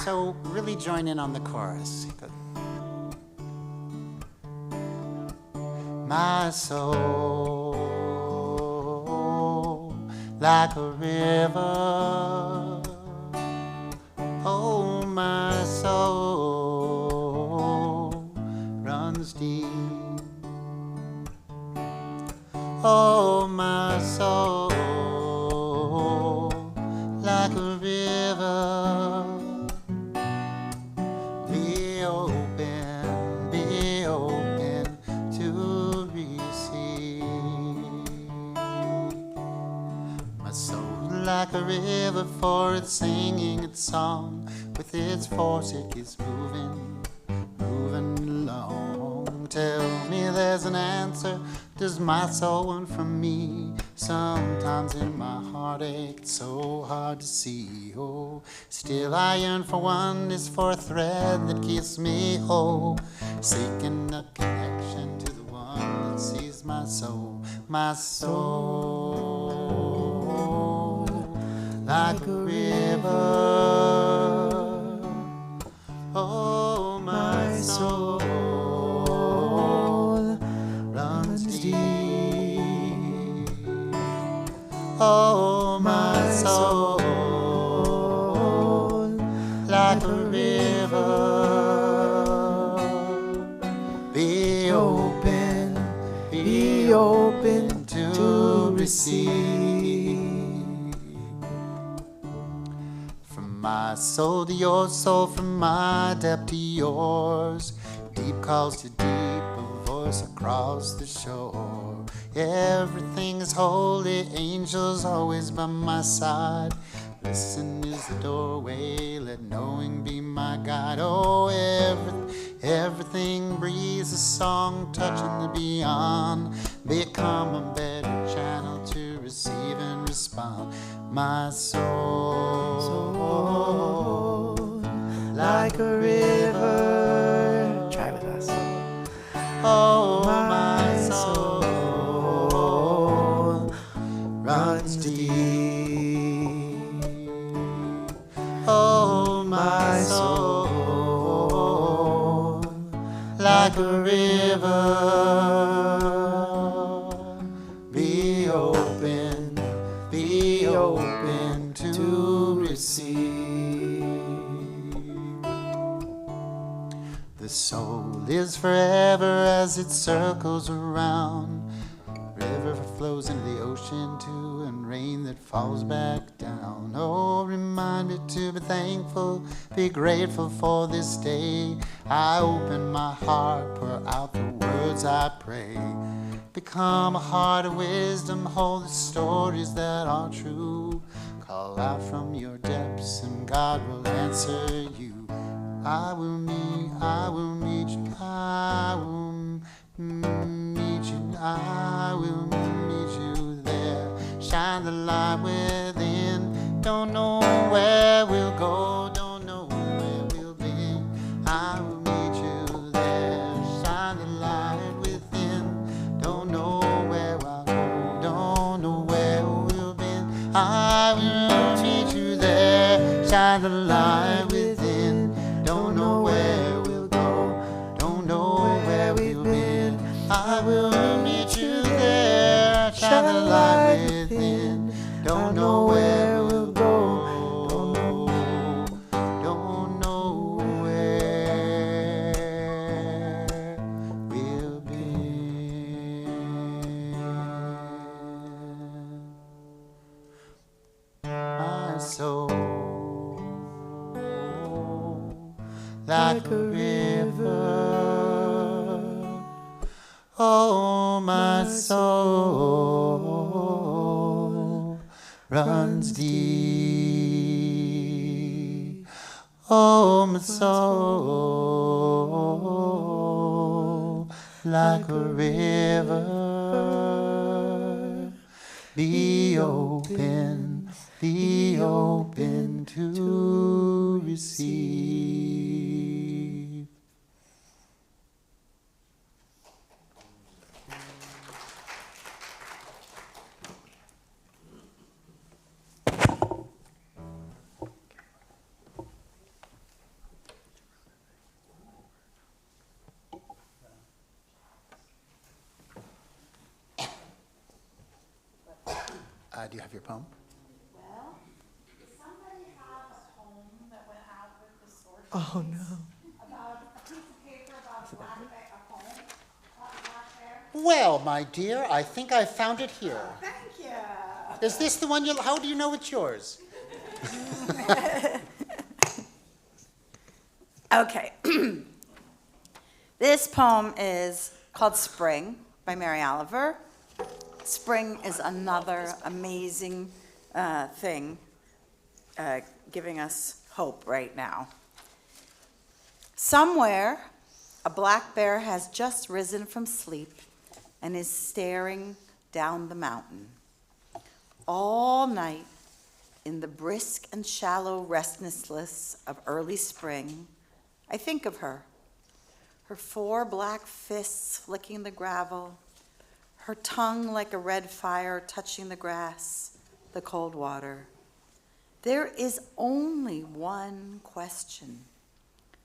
So really join in on the chorus. My soul, like a river, oh, my soul runs deep. Oh, my soul, like a river. Be open to receive. My soul, like a river, for it's singing its song. With its force it keeps moving along. Tell me there's an answer. Does my soul want from me? Sometimes in my heartache it's so hard to see. Oh, still I yearn for oneness, for a thread that keeps me whole, seeking a connection to the one that sees my soul. My soul, like a river. Oh, my soul runs deep. Oh, my soul, like a river. Be open to receive from my soul to your soul, from my depth to yours. Deep calls to deep, a voice across the shore. Everything is holy, angels always by my side. Listen is the doorway, let knowing be my guide. Oh, everything breathes a song, touching the beyond. Become a better channel to receive and respond. My soul, like a river. Try with us. Oh, my soul runs deep. Oh, my soul, like a river. Be open to receive. The soul is forever as it circles around. River flows into the ocean too, and rain that falls back down. Oh, reminded to be thankful, be grateful for this day. I open my heart, pour out the words I pray. Become a heart of wisdom, hold the stories that are true. Call out from your depths and God will answer you. I will meet you, I will meet you, I will meet you there. Shine the light within. Don't know where we'll go, don't know where we'll be. I will meet you there. Shine the light within. Don't know where I'll go, don't know where we'll be. I will meet you there. Shine the light within. Don't know where we'll go, don't know where we've been. I will meet you there. Shine the light within. Don't know where we'll go, don't know where we'll be. My soul, like a river. Oh, my soul runs deep. Oh, my soul, like a river. Be open to receive. Do you have your poem? Well, does somebody have a poem that went out with the source? Oh no. About a piece of paper about a black bear, a poem about a black bear? Well, my dear, I think I found it here. Thank you. Is this the one how do you know it's yours? Okay. This poem is called Spring by Mary Oliver. Spring is another amazing thing giving us hope right now. Somewhere, a black bear has just risen from sleep and is staring down the mountain. All night, in the brisk and shallow restlessness of early spring, I think of her. Her 4 black fists flicking the gravel, her tongue like a red fire touching the grass, the cold water. There is only one question: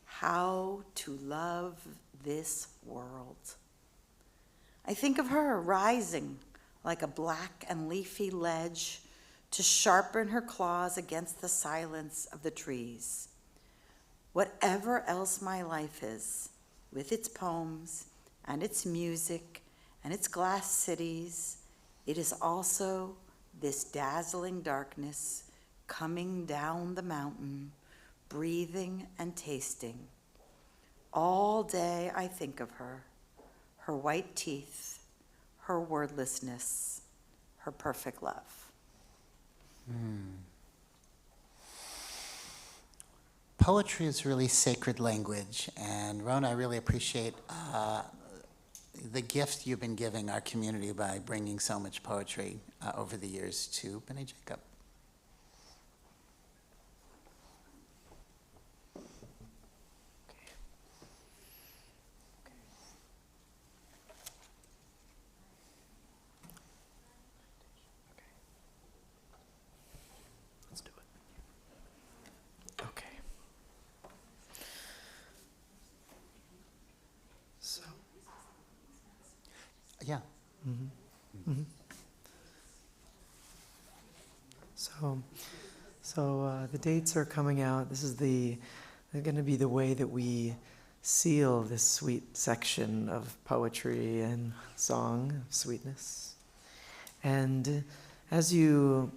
how to love this world. I think of her rising like a black and leafy ledge to sharpen her claws against the silence of the trees. Whatever else my life is, with its poems and its music and its glass cities, it is also this dazzling darkness coming down the mountain, breathing and tasting. All day I think of her, her white teeth, her wordlessness, her perfect love. Poetry is really sacred language, and Rona, I really appreciate the gift you've been giving our community by bringing so much poetry over the years to B'nai Jacob. Let's do it. Okay. So, Yeah. so the dates are coming out. This is they're going to be the way that we seal this sweet section of poetry and song, sweetness. And as you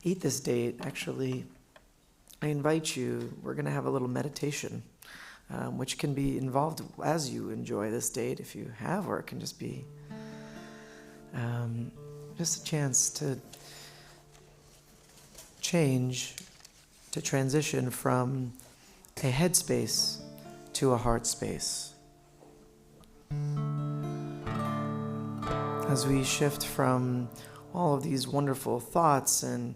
eat this date, actually, I invite you, we're going to have a little meditation, which can be involved as you enjoy this date, if you have, or it can just be just a chance to change, to transition from a headspace to a heart space. As we shift from all of these wonderful thoughts and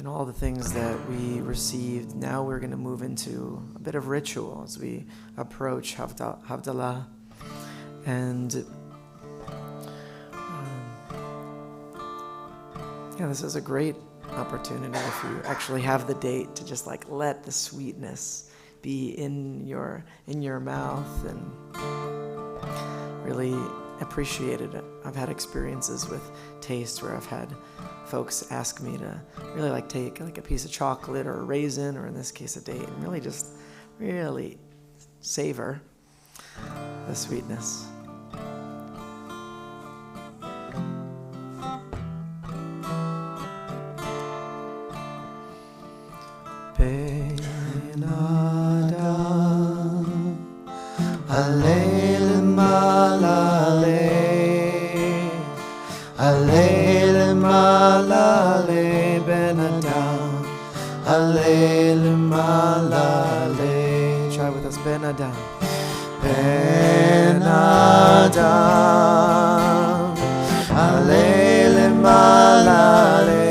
all the things that we received, now we're going to move into a bit of ritual as we approach Havdalah. And this is a great opportunity if you actually have the date to just like let the sweetness be in your mouth and really appreciate it. I've had experiences with taste where I've had folks ask me to really like take like a piece of chocolate or a raisin, or in this case a date, and really just really savor the sweetness. Alel malale, alel malale ben Adam, alel malale. Try with us, ben Adam, ben Adam, alel malale,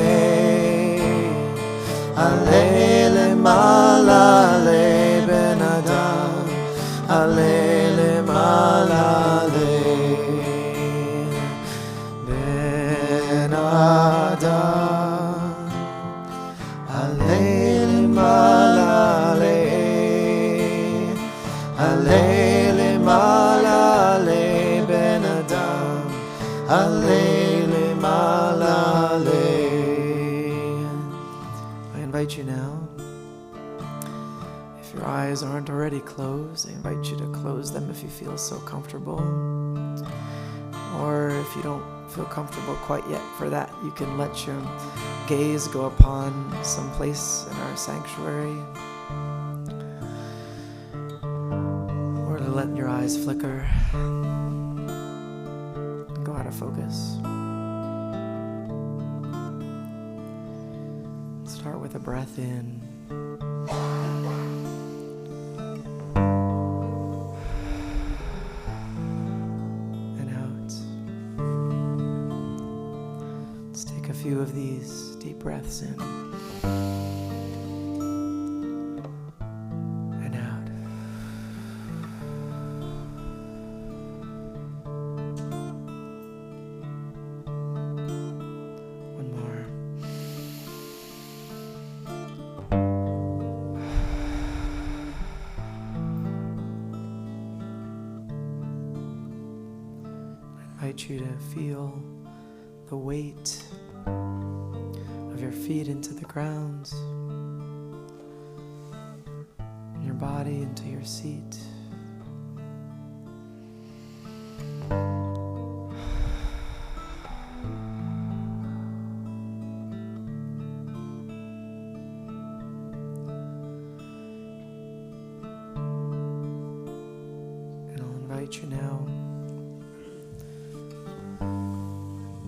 alel malale ben Adam, alel malale ben Adam, alel malale, alel malale ben Adam, alel malale. I invite you now, if your eyes aren't already closed, I invite you to close them if you feel so comfortable. Or if you don't feel comfortable quite yet for that, you can let your gaze go upon some place in our sanctuary. Or to let your eyes flicker and go out of focus. Start with a breath in. Few of these deep breaths in and out. One more. I invite you to feel the weight of your feet into the ground, and your body into your seat. invite you now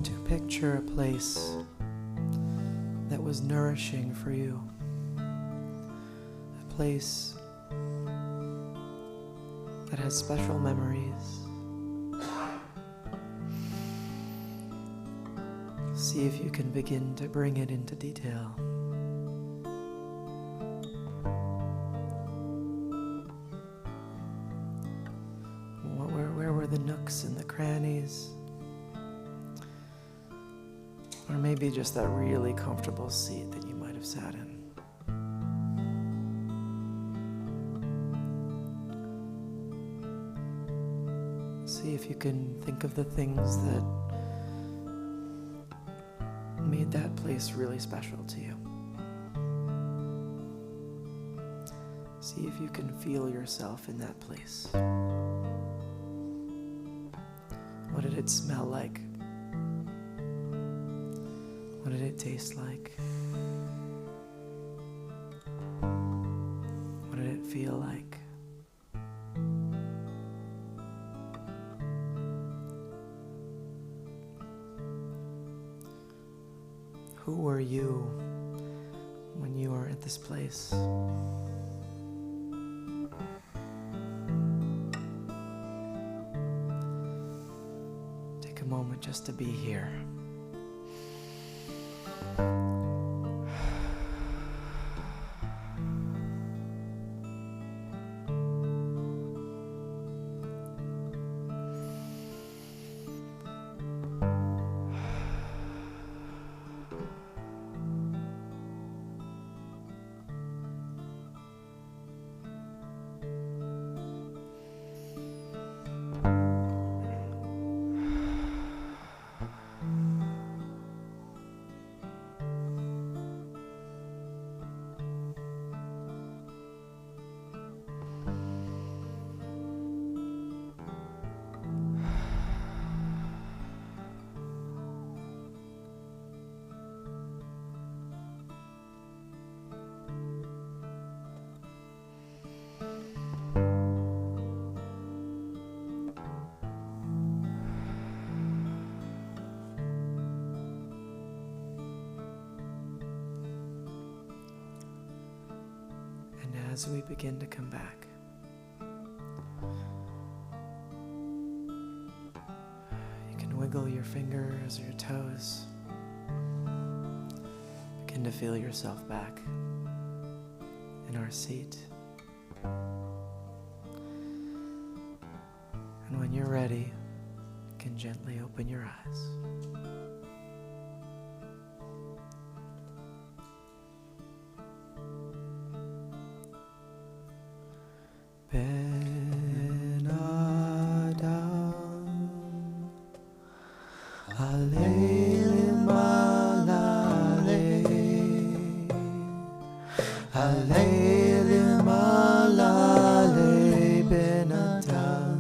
to picture a place that was nourishing for you. A place that has special memories. See if you can begin to bring it into detail. Where were the nooks and the crannies? Or maybe just that really comfortable seat that you might have sat in. See if you can think of the things that made that place really special to you. See if you can feel yourself in that place. What did it smell like? What did it taste like? What did it feel like? Who were you when you were at this place? Take a moment just to be here. As we begin to come back, you can wiggle your fingers or your toes. Begin to feel yourself back in our seat. And when you're ready, you can gently open your eyes. Ben Adam, Alele Malale, Alele Malale, Ben Adam,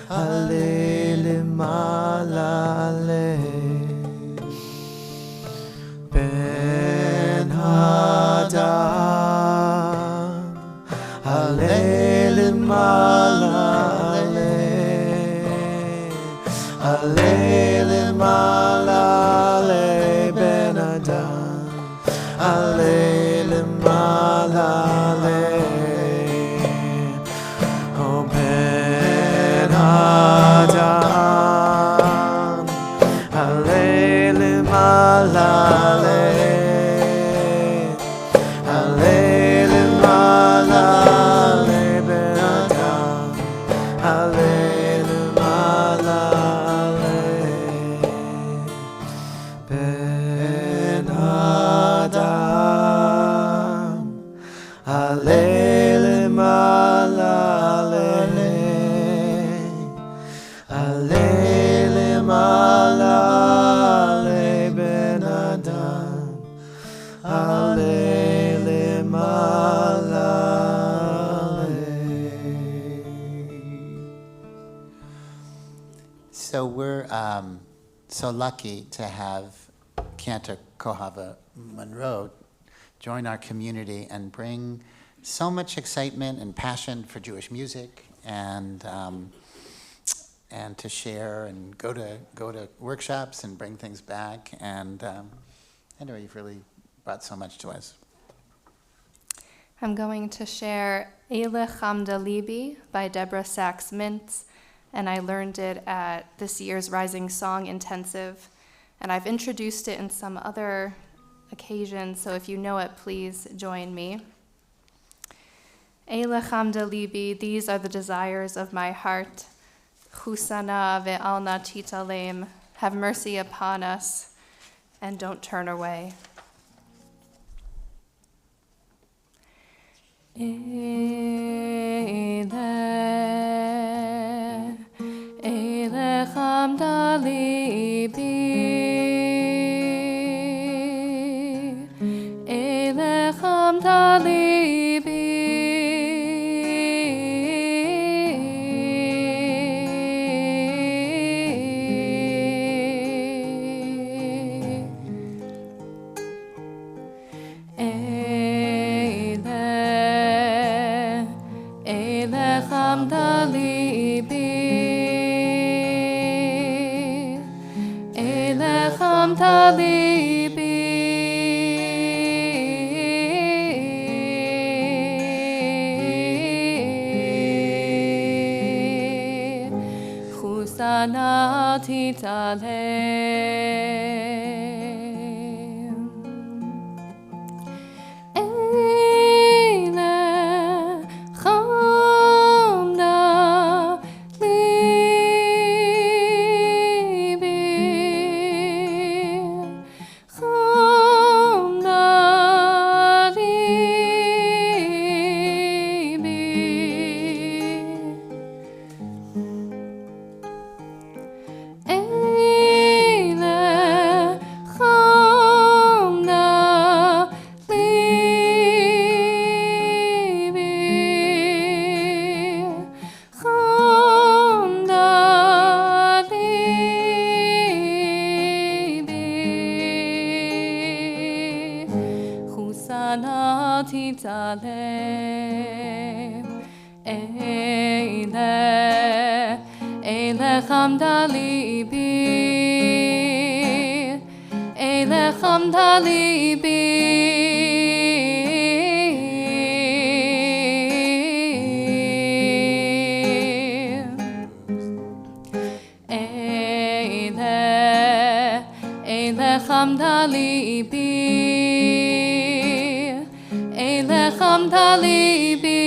Alele Malale, Ben Adam, Alele Malale, Alele Malale, Ben Adam, Alele Malale, oh Ben Adam, Alele Malale, Alele Malale, Ben Adam, Alele Malale, Ben Adam, Alele Malale, Alele Malale, Ben Adam, Alele Malale. So we're so lucky to have Cantor Kohava Monroe join our community and bring so much excitement and passion for Jewish music and and to share and go to workshops and bring things back. And anyway, you've really brought so much to us. I'm going to share Eile Chamda Libi by Deborah Sachs-Mintz, and I learned it at this year's Rising Song Intensive, and I've introduced it in some other occasions, so if you know it, please join me. Eile Chamda Libi, these are the desires of my heart. Chusana ve'al titalem, have mercy upon us, and don't turn away. Eile Chamda Libi, Eile Chamda Libi, Eile Chamda Libi, Eile Chamda Libi, Chusana titalem. Eile Chamda Libi, Chamda Libi, Eile Chamda Libi, Chamda Libi, Chusana titalem. Eile Chamda Libi, Eile Chamda Libi, Eile Chamda Libi, Eile Chamda Libi,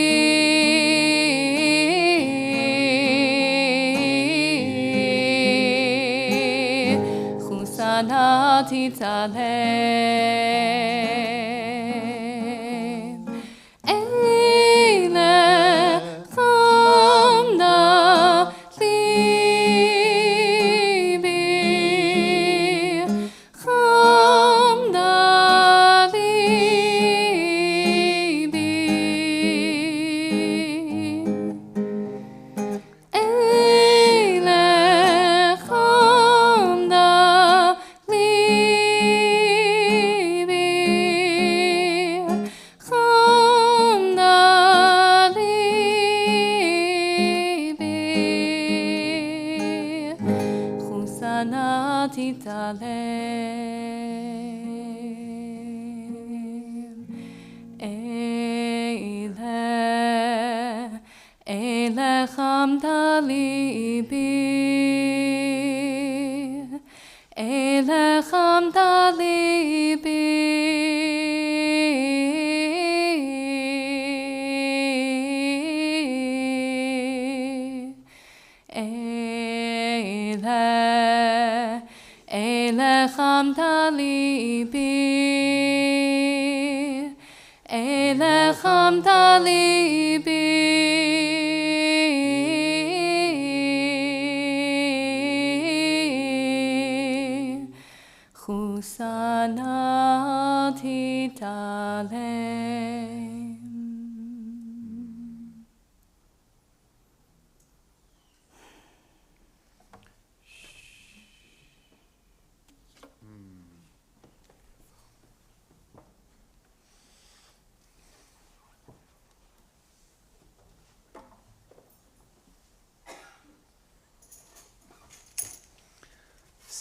Chusana titalem. Eile Chamda Libi, Chamda Libi, Eile Chamda Libi, Chamda Libi, Chusana titalem. Eile Chamda Libi, Eile Chamda Libi, Eile Chamda Libi, Eile Chamda Libi, Chusana titalem.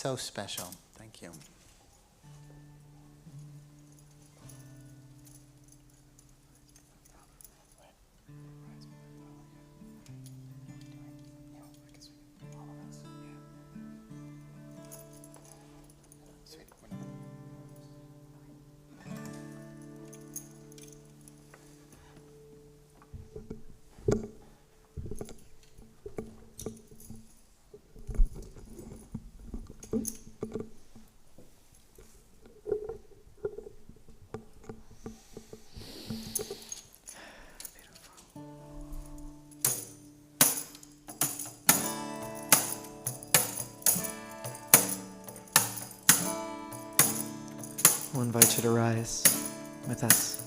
So special. Thank you. We'll invite you to rise with us.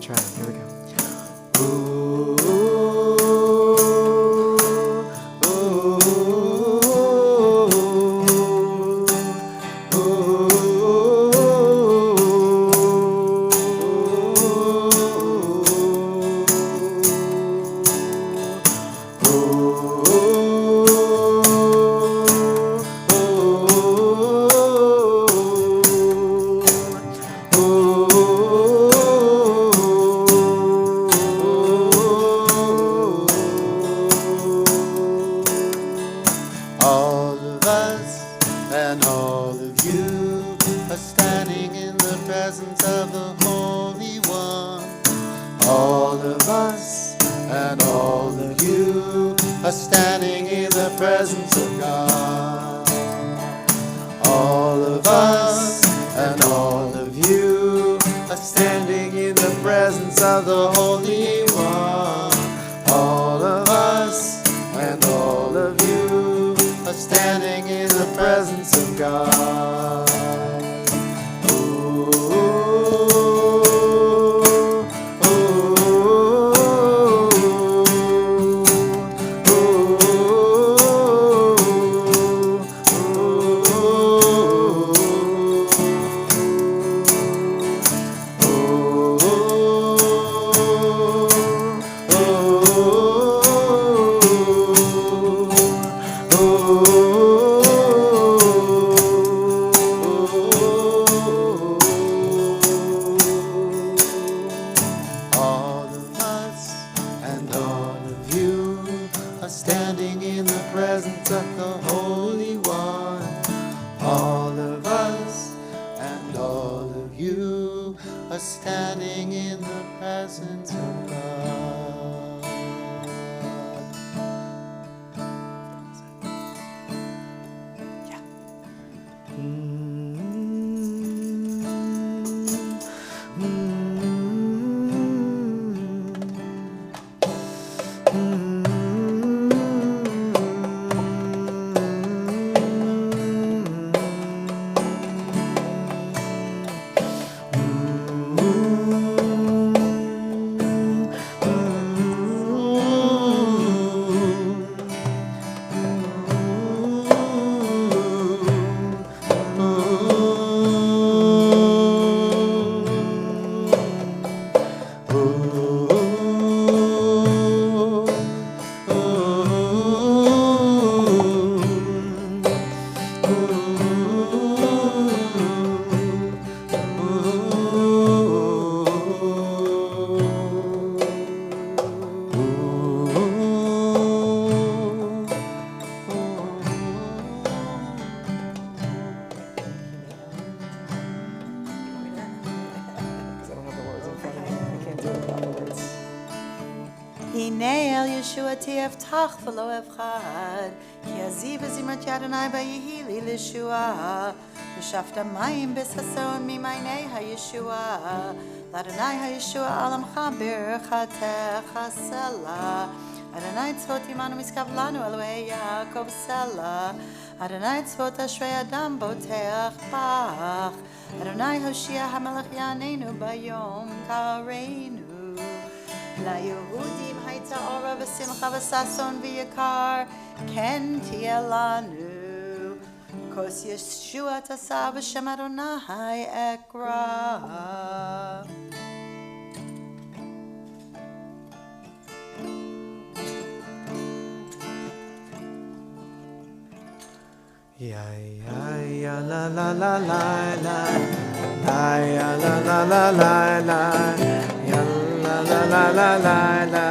Try. Here we go. All of us and all of you are standing in the presence of the Holy One. All of us and all of you are standing in the presence of God. All of us and all of you are standing in the presence of the Holy One. All of us and all of you are standing in the presence of God. All of us and all of you are standing in the presence of the Holy One. All of us and all of you are standing in the presence of God. Because I don't have the words in front of me. I can't do it without the words. הנה אל ישועתי אבטח ולא אפחד, כי עזיב וזמרת יד אדוני ויהי לי לישועה. ושפת מים בששון ממעייני הישועה, לאדוני הישועה על עמך ברכתך סלה. אדוני צבאות עמנו משכב לנו אלוהי יעקב סלה. אדוני צבאות אשרי אדם בוטח בך. אדוני הושיע המלך יעננו ביום קראנו. ליהודים הייתה אורה ושמחה וששון ויקר, כן תהיה לנו. כוס ישוע תשא בשם אדוני אקרא. Ya ya ya la la la la la la ya la la la la la ya la la la la la la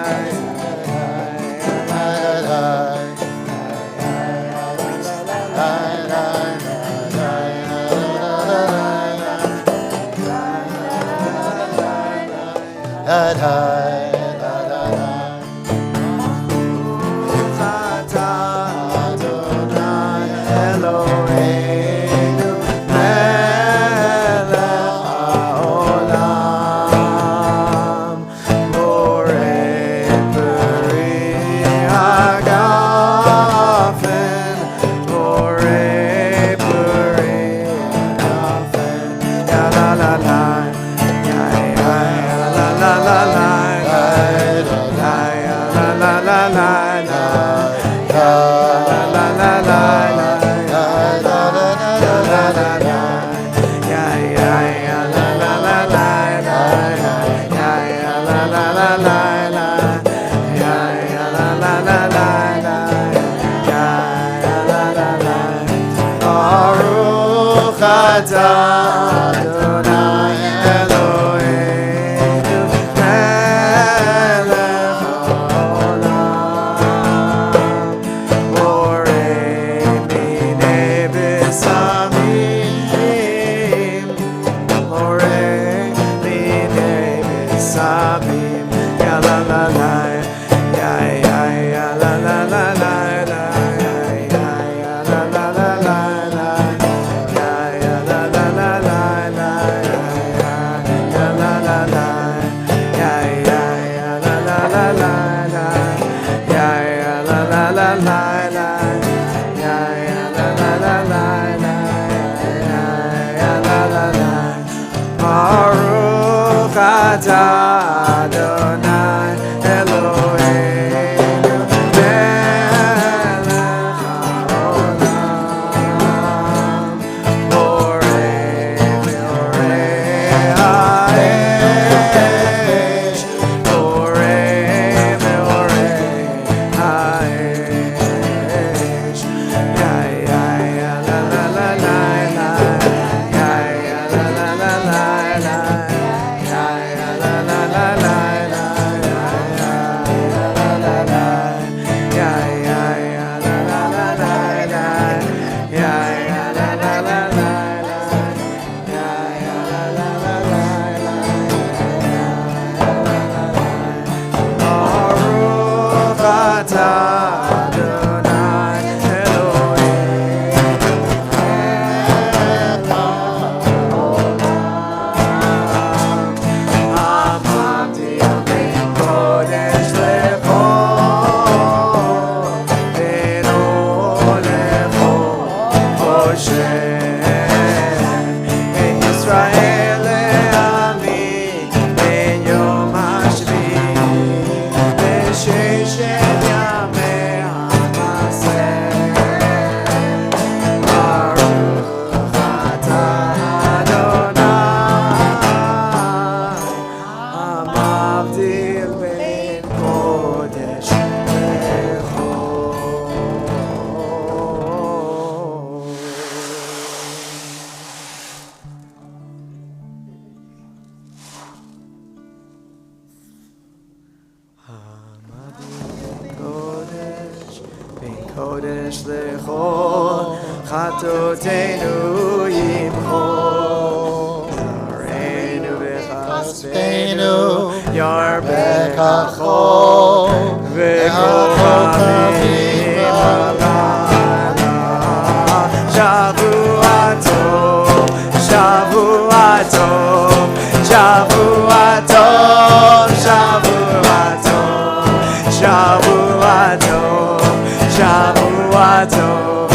Kodesh lechol chatoteinu yimchol Yareinu v'chaspeinu yarbeh kachol v'kochavim alayla Shavua tov, Shavua tov, Shavua tov, Shavua tov, Shavua tov, Shavua tov,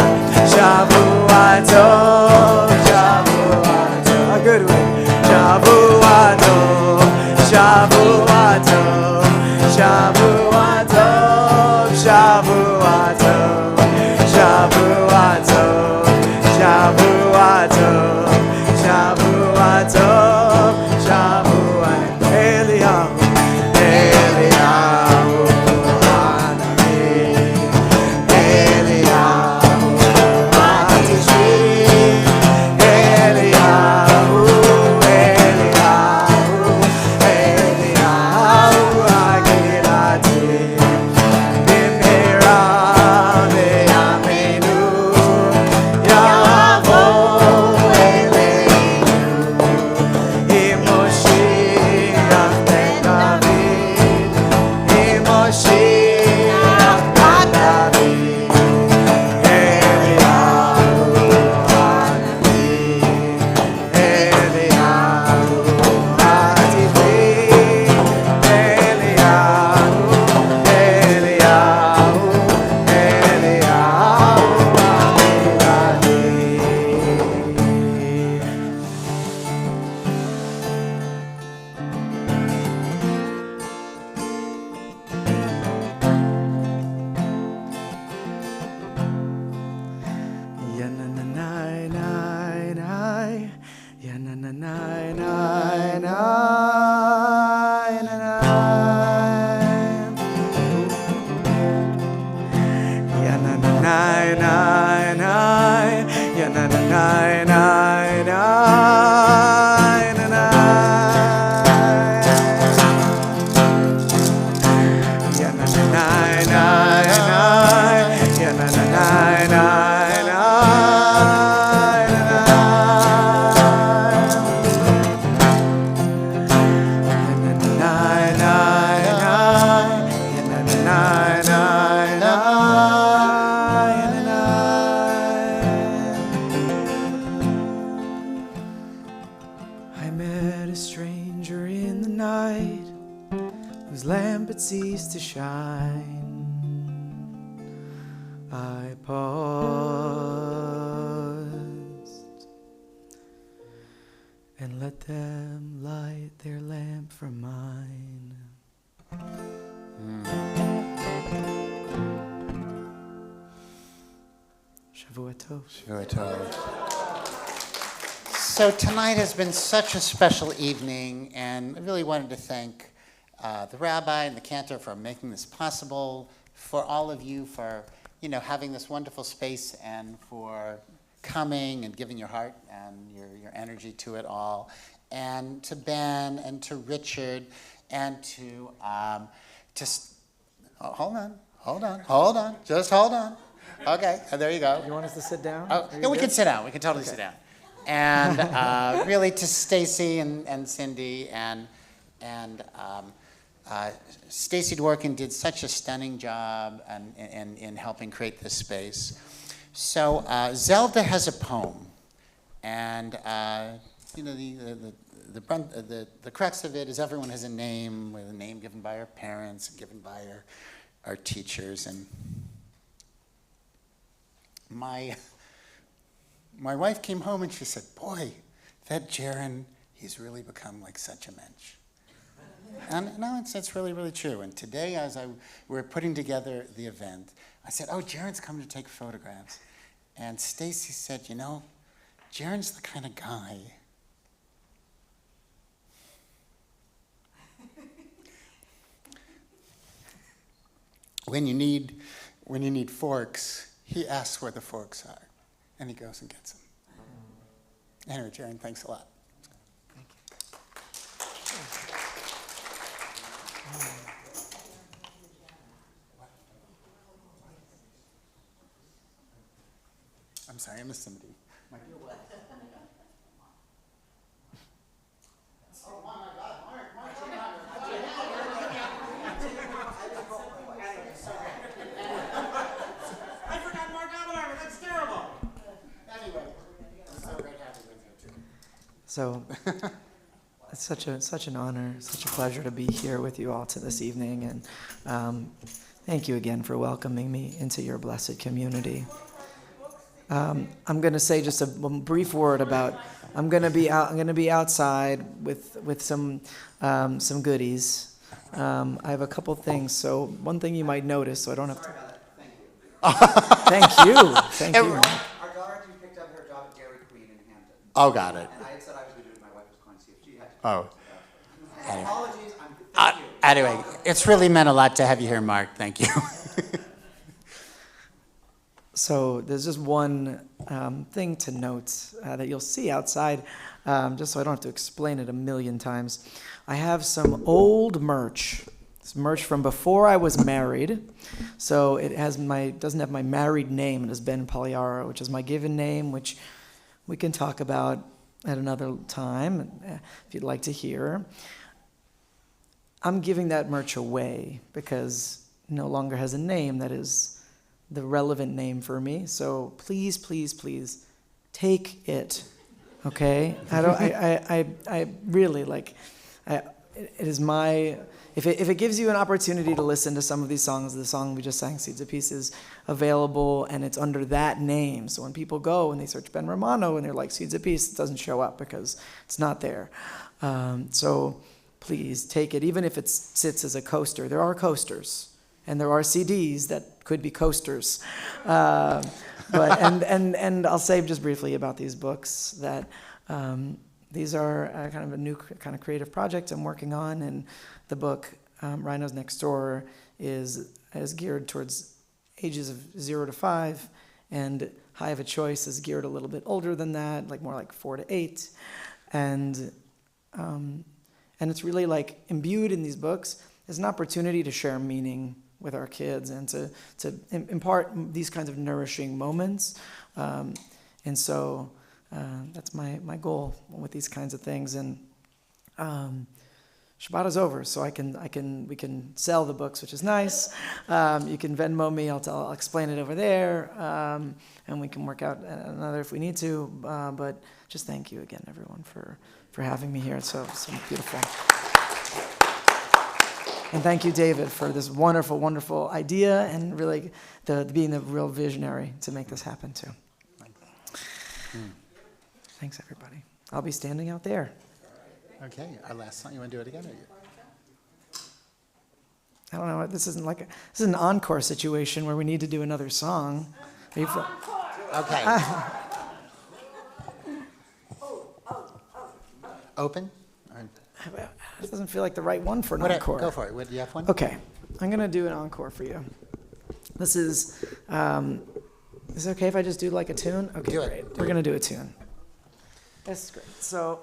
Shavua tov, Shavua tov. A good one. Shavua tov, Shavua tov, I met a stranger in the night whose lamp had ceased to shine. I paused and let them light their lamp for mine. Shavua Tov. So tonight has been such a special evening, and I really wanted to thank the rabbi and the cantor for making this possible, for all of you for having this wonderful space, and for coming and giving your heart and your energy to it all, and to Ben and to Richard and to hold on, just hold on. Okay, there you go. You want us to sit down? Oh, yeah, we can sit down. We can totally sit down. And really to Stacy and Cindy and Stacy Dworkin did such a stunning job in helping create this space. So Zelda has a poem, and the crux of it is everyone has a name, with a name given by our parents, given by our teachers, and my wife came home and she said, "Boy, that Jaron, he's really become like such a mensch." And no, it's really, really true. And today, as we were putting together the event, I said, "Oh, Jaron's come to take photographs." And Stacy said, Jaron's the kind of guy when you need forks, he asks where the forks are. And he goes and gets them. Anyway, Jaron, thanks a lot. I'm sorry, I missed somebody. So it's such an honor, such a pleasure to be here with you all this evening, and thank you again for welcoming me into your blessed community. I'm going to say just a brief word about. I'm going to be outside with some goodies. I have a couple things. So one thing you might notice, so I don't have to. Thank you. Thank you. Our daughter just picked up her job at Dairy Queen in Hampton. Oh, got it. I had said I was going to do it. My wife was going to see if she had to. Oh. Anyway. Apologies. Thank you. Anyway, it's really meant a lot to have you here, Mark. Thank you. So there's just one thing to note that you'll see outside, just so I don't have to explain it a million times. I have some old merch. It's merch from before I was married. So it doesn't have my married name. It has Ben Pagliaro, which is my given name, which we can talk about at another time if you'd like to hear. I'm giving that merch away because it no longer has a name that is the relevant name for me. So please, please, please take it. Okay? I really like. It is my. If it gives you an opportunity to listen to some of these songs, the song we just sang, Seeds of Peace, is available, and it's under that name. So when people go and they search Ben Romano and they're like Seeds of Peace, it doesn't show up because it's not there. So please take it, even if it sits as a coaster. There are coasters, and there are CDs that could be coasters. But and I'll say just briefly about these books that these are kind of a new kind of creative project I'm working on, and the book Rhinos Next Door is geared towards ages of 0 to 5, And High of a Choice is geared a little bit older than that, like more like 4 to 8. And it's really like imbued in these books is an opportunity to share meaning with our kids and to impart these kinds of nourishing moments. And so that's my goal with these kinds of things. And Shabbat is over, so we can sell the books, which is nice. You can Venmo me. I'll explain it over there, and we can work out another if we need to. But just thank you again, everyone, for having me here. It's so beautiful. And thank you, David, for this wonderful, wonderful idea and really being the real visionary to make this happen too. Thanks, everybody. I'll be standing out there. Okay, our last song. You want to do it again? Or you? I don't know. This is an encore situation where we need to do another song. Okay. Open? This doesn't feel like the right one for an Whatever, encore. go for it. Do you have one? Okay, I'm gonna do an encore for you. This is it okay if I just do like a tune? Okay, Do it. great. Do We're it. gonna do a tune. This is great. So,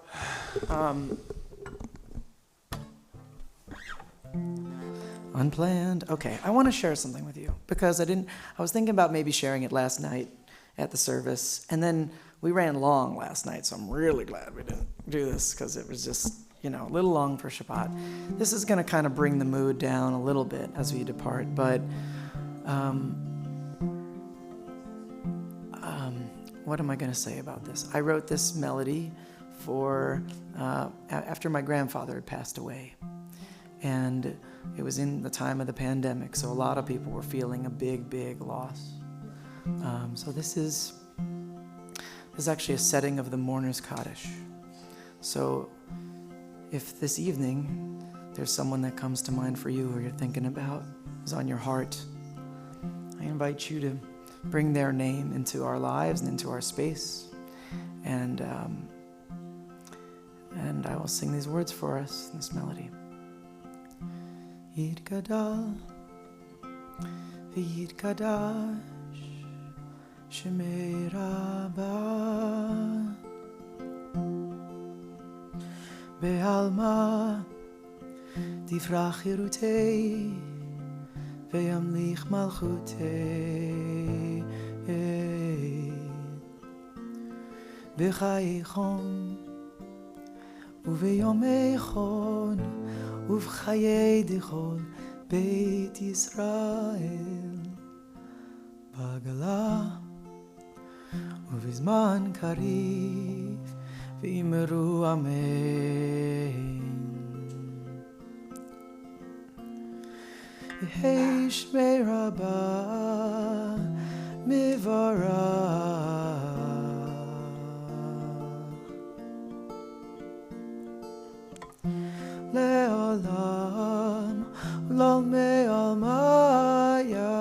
unplanned. Okay, I want to share something with you because I was thinking about maybe sharing it last night at the service, and then we ran long last night, so I'm really glad we didn't do this because it was just, a little long for Shabbat. This is going to kind of bring the mood down a little bit as we depart, but what am I going to say about this? I wrote this melody for after my grandfather had passed away, and it was in the time of the pandemic, so a lot of people were feeling a big loss. So this is actually a setting of the Mourner's Kaddish. So if this evening there's someone that comes to mind for you or you're thinking about, is on your heart, I invite you to bring their name into our lives and into our space. And I will sing these words for us, this melody. Yitgadal v'yitkadash Shemei Rabbah Be'alma Tifrach Yerutei Ve'yamlich Malchutei B'chayichon Uve'yomeichon Uv'chayei Dichol Beit Yisrael Bagala Uvizman Kariv V'imru Amen Yehei Shmei Rabbah Mivarach Le'olam Lol Me'almaya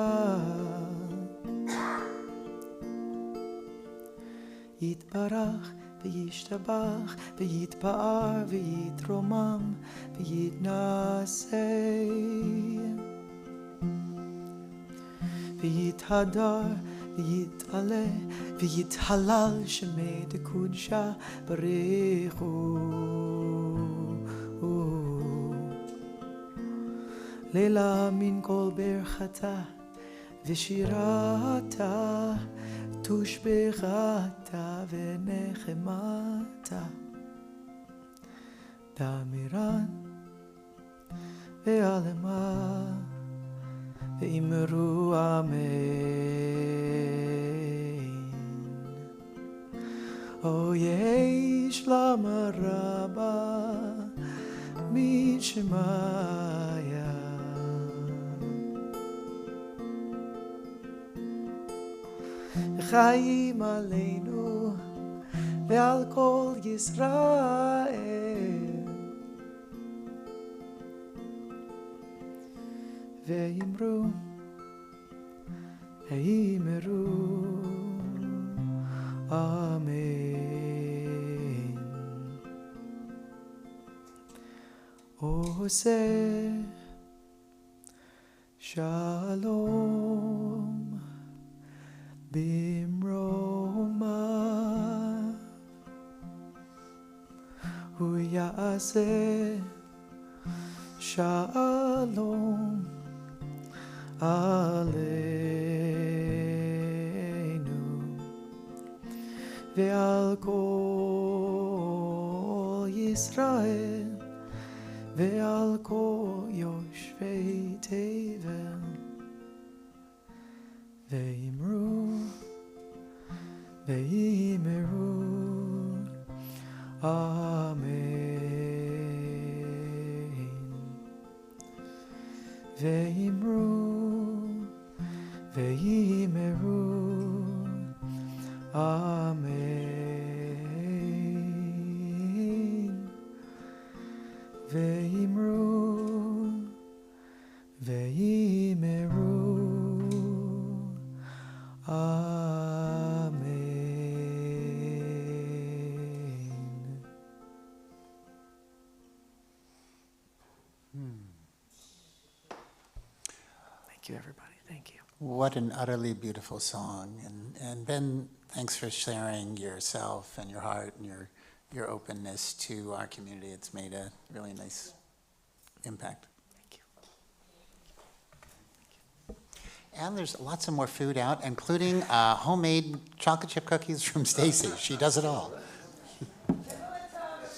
Yitbarach V'yishtabach V'yitpa'ar V'yitromam V'yitnasei V'yithadar V'yit'ale V'yithalal Shemei Dekudsha Barechu Leila min kol berchata V'shirata Tushbechata V'nechemata Damiran Ve'alema Ve'imru Amen O yesh lama Rabbah Mishmaya Chaim Aleinu Ve'al Kol Yisrael Ve'imru Amen Oseh Shalom במרומה הוא יעשה שלום עלינו ועל כל ישראל ועל כל יושבי תבל ואמרו ואמרו אמן ואמרו ואמרו אמן ואמרו ואמרו אמן. Thank you, everybody. Thank you. What an utterly beautiful song. And Ben, thanks for sharing yourself and your heart and your openness to our community. It's made a really nice impact. Thank you. And there's lots of more food out, including homemade chocolate chip cookies from Stacy. She does it all.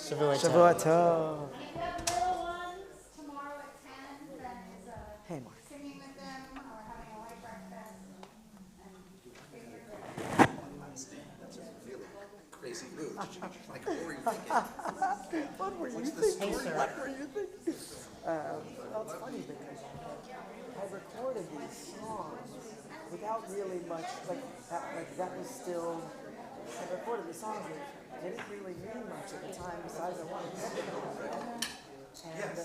Shavua tov. Shavua tov. We have little ones tomorrow at 10 that is Hey, Mark. singing with them or having a light breakfast. Crazy move. Like, what were you thinking? What were you thinking? What were you thinking? Well, it's funny because I recorded these songs without really much, that was still, I recorded the songs that didn't really mean much at the time besides I wanted to talk about it. And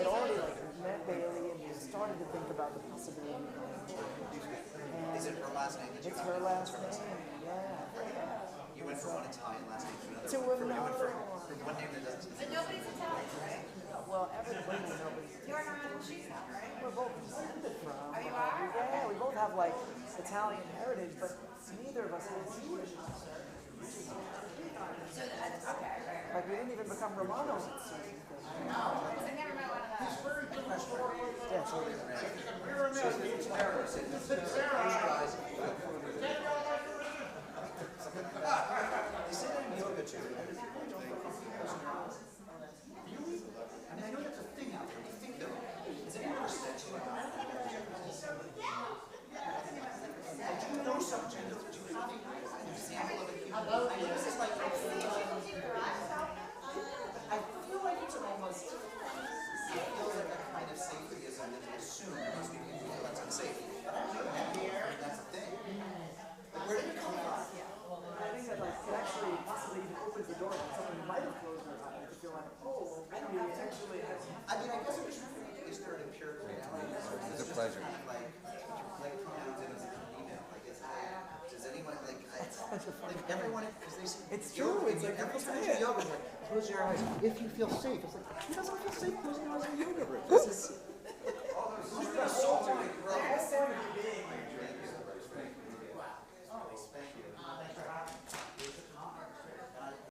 I'd already met Bailey and started to think about the possibility of it. Is it her last name? It's her last name, yeah. You went from one Italian last name to another. To another one. From one name that doesn't. But nobody's Italian, right? Well, everybody knows. You're not on she's not, right? We're both descended from. Oh, you are? Yeah, we both have Italian heritage, but neither of us is Jewish. So that's okay, right? We didn't even become Romanos at Susan. I never met one of those. Yeah, so I feel like it's almost, it feels like a kind of safety as I'm going to assume most people feel that's unsafe. But I don't know, that's the thing. Like, where did it come from? I think that it actually possibly even opens the door when someone might have closed their eyes to feel like, oh, maybe it actually has. I mean, I guess I'm just thinking, is there an empirical reality? It's a pleasure. Like pronouns in an email, Does anyone, everyone, because they say. it's true, it's like, Every people time say you it. do yoga, it's like, close your eyes if you feel safe. It's like, who doesn't feel safe closing your eyes in a yoga room?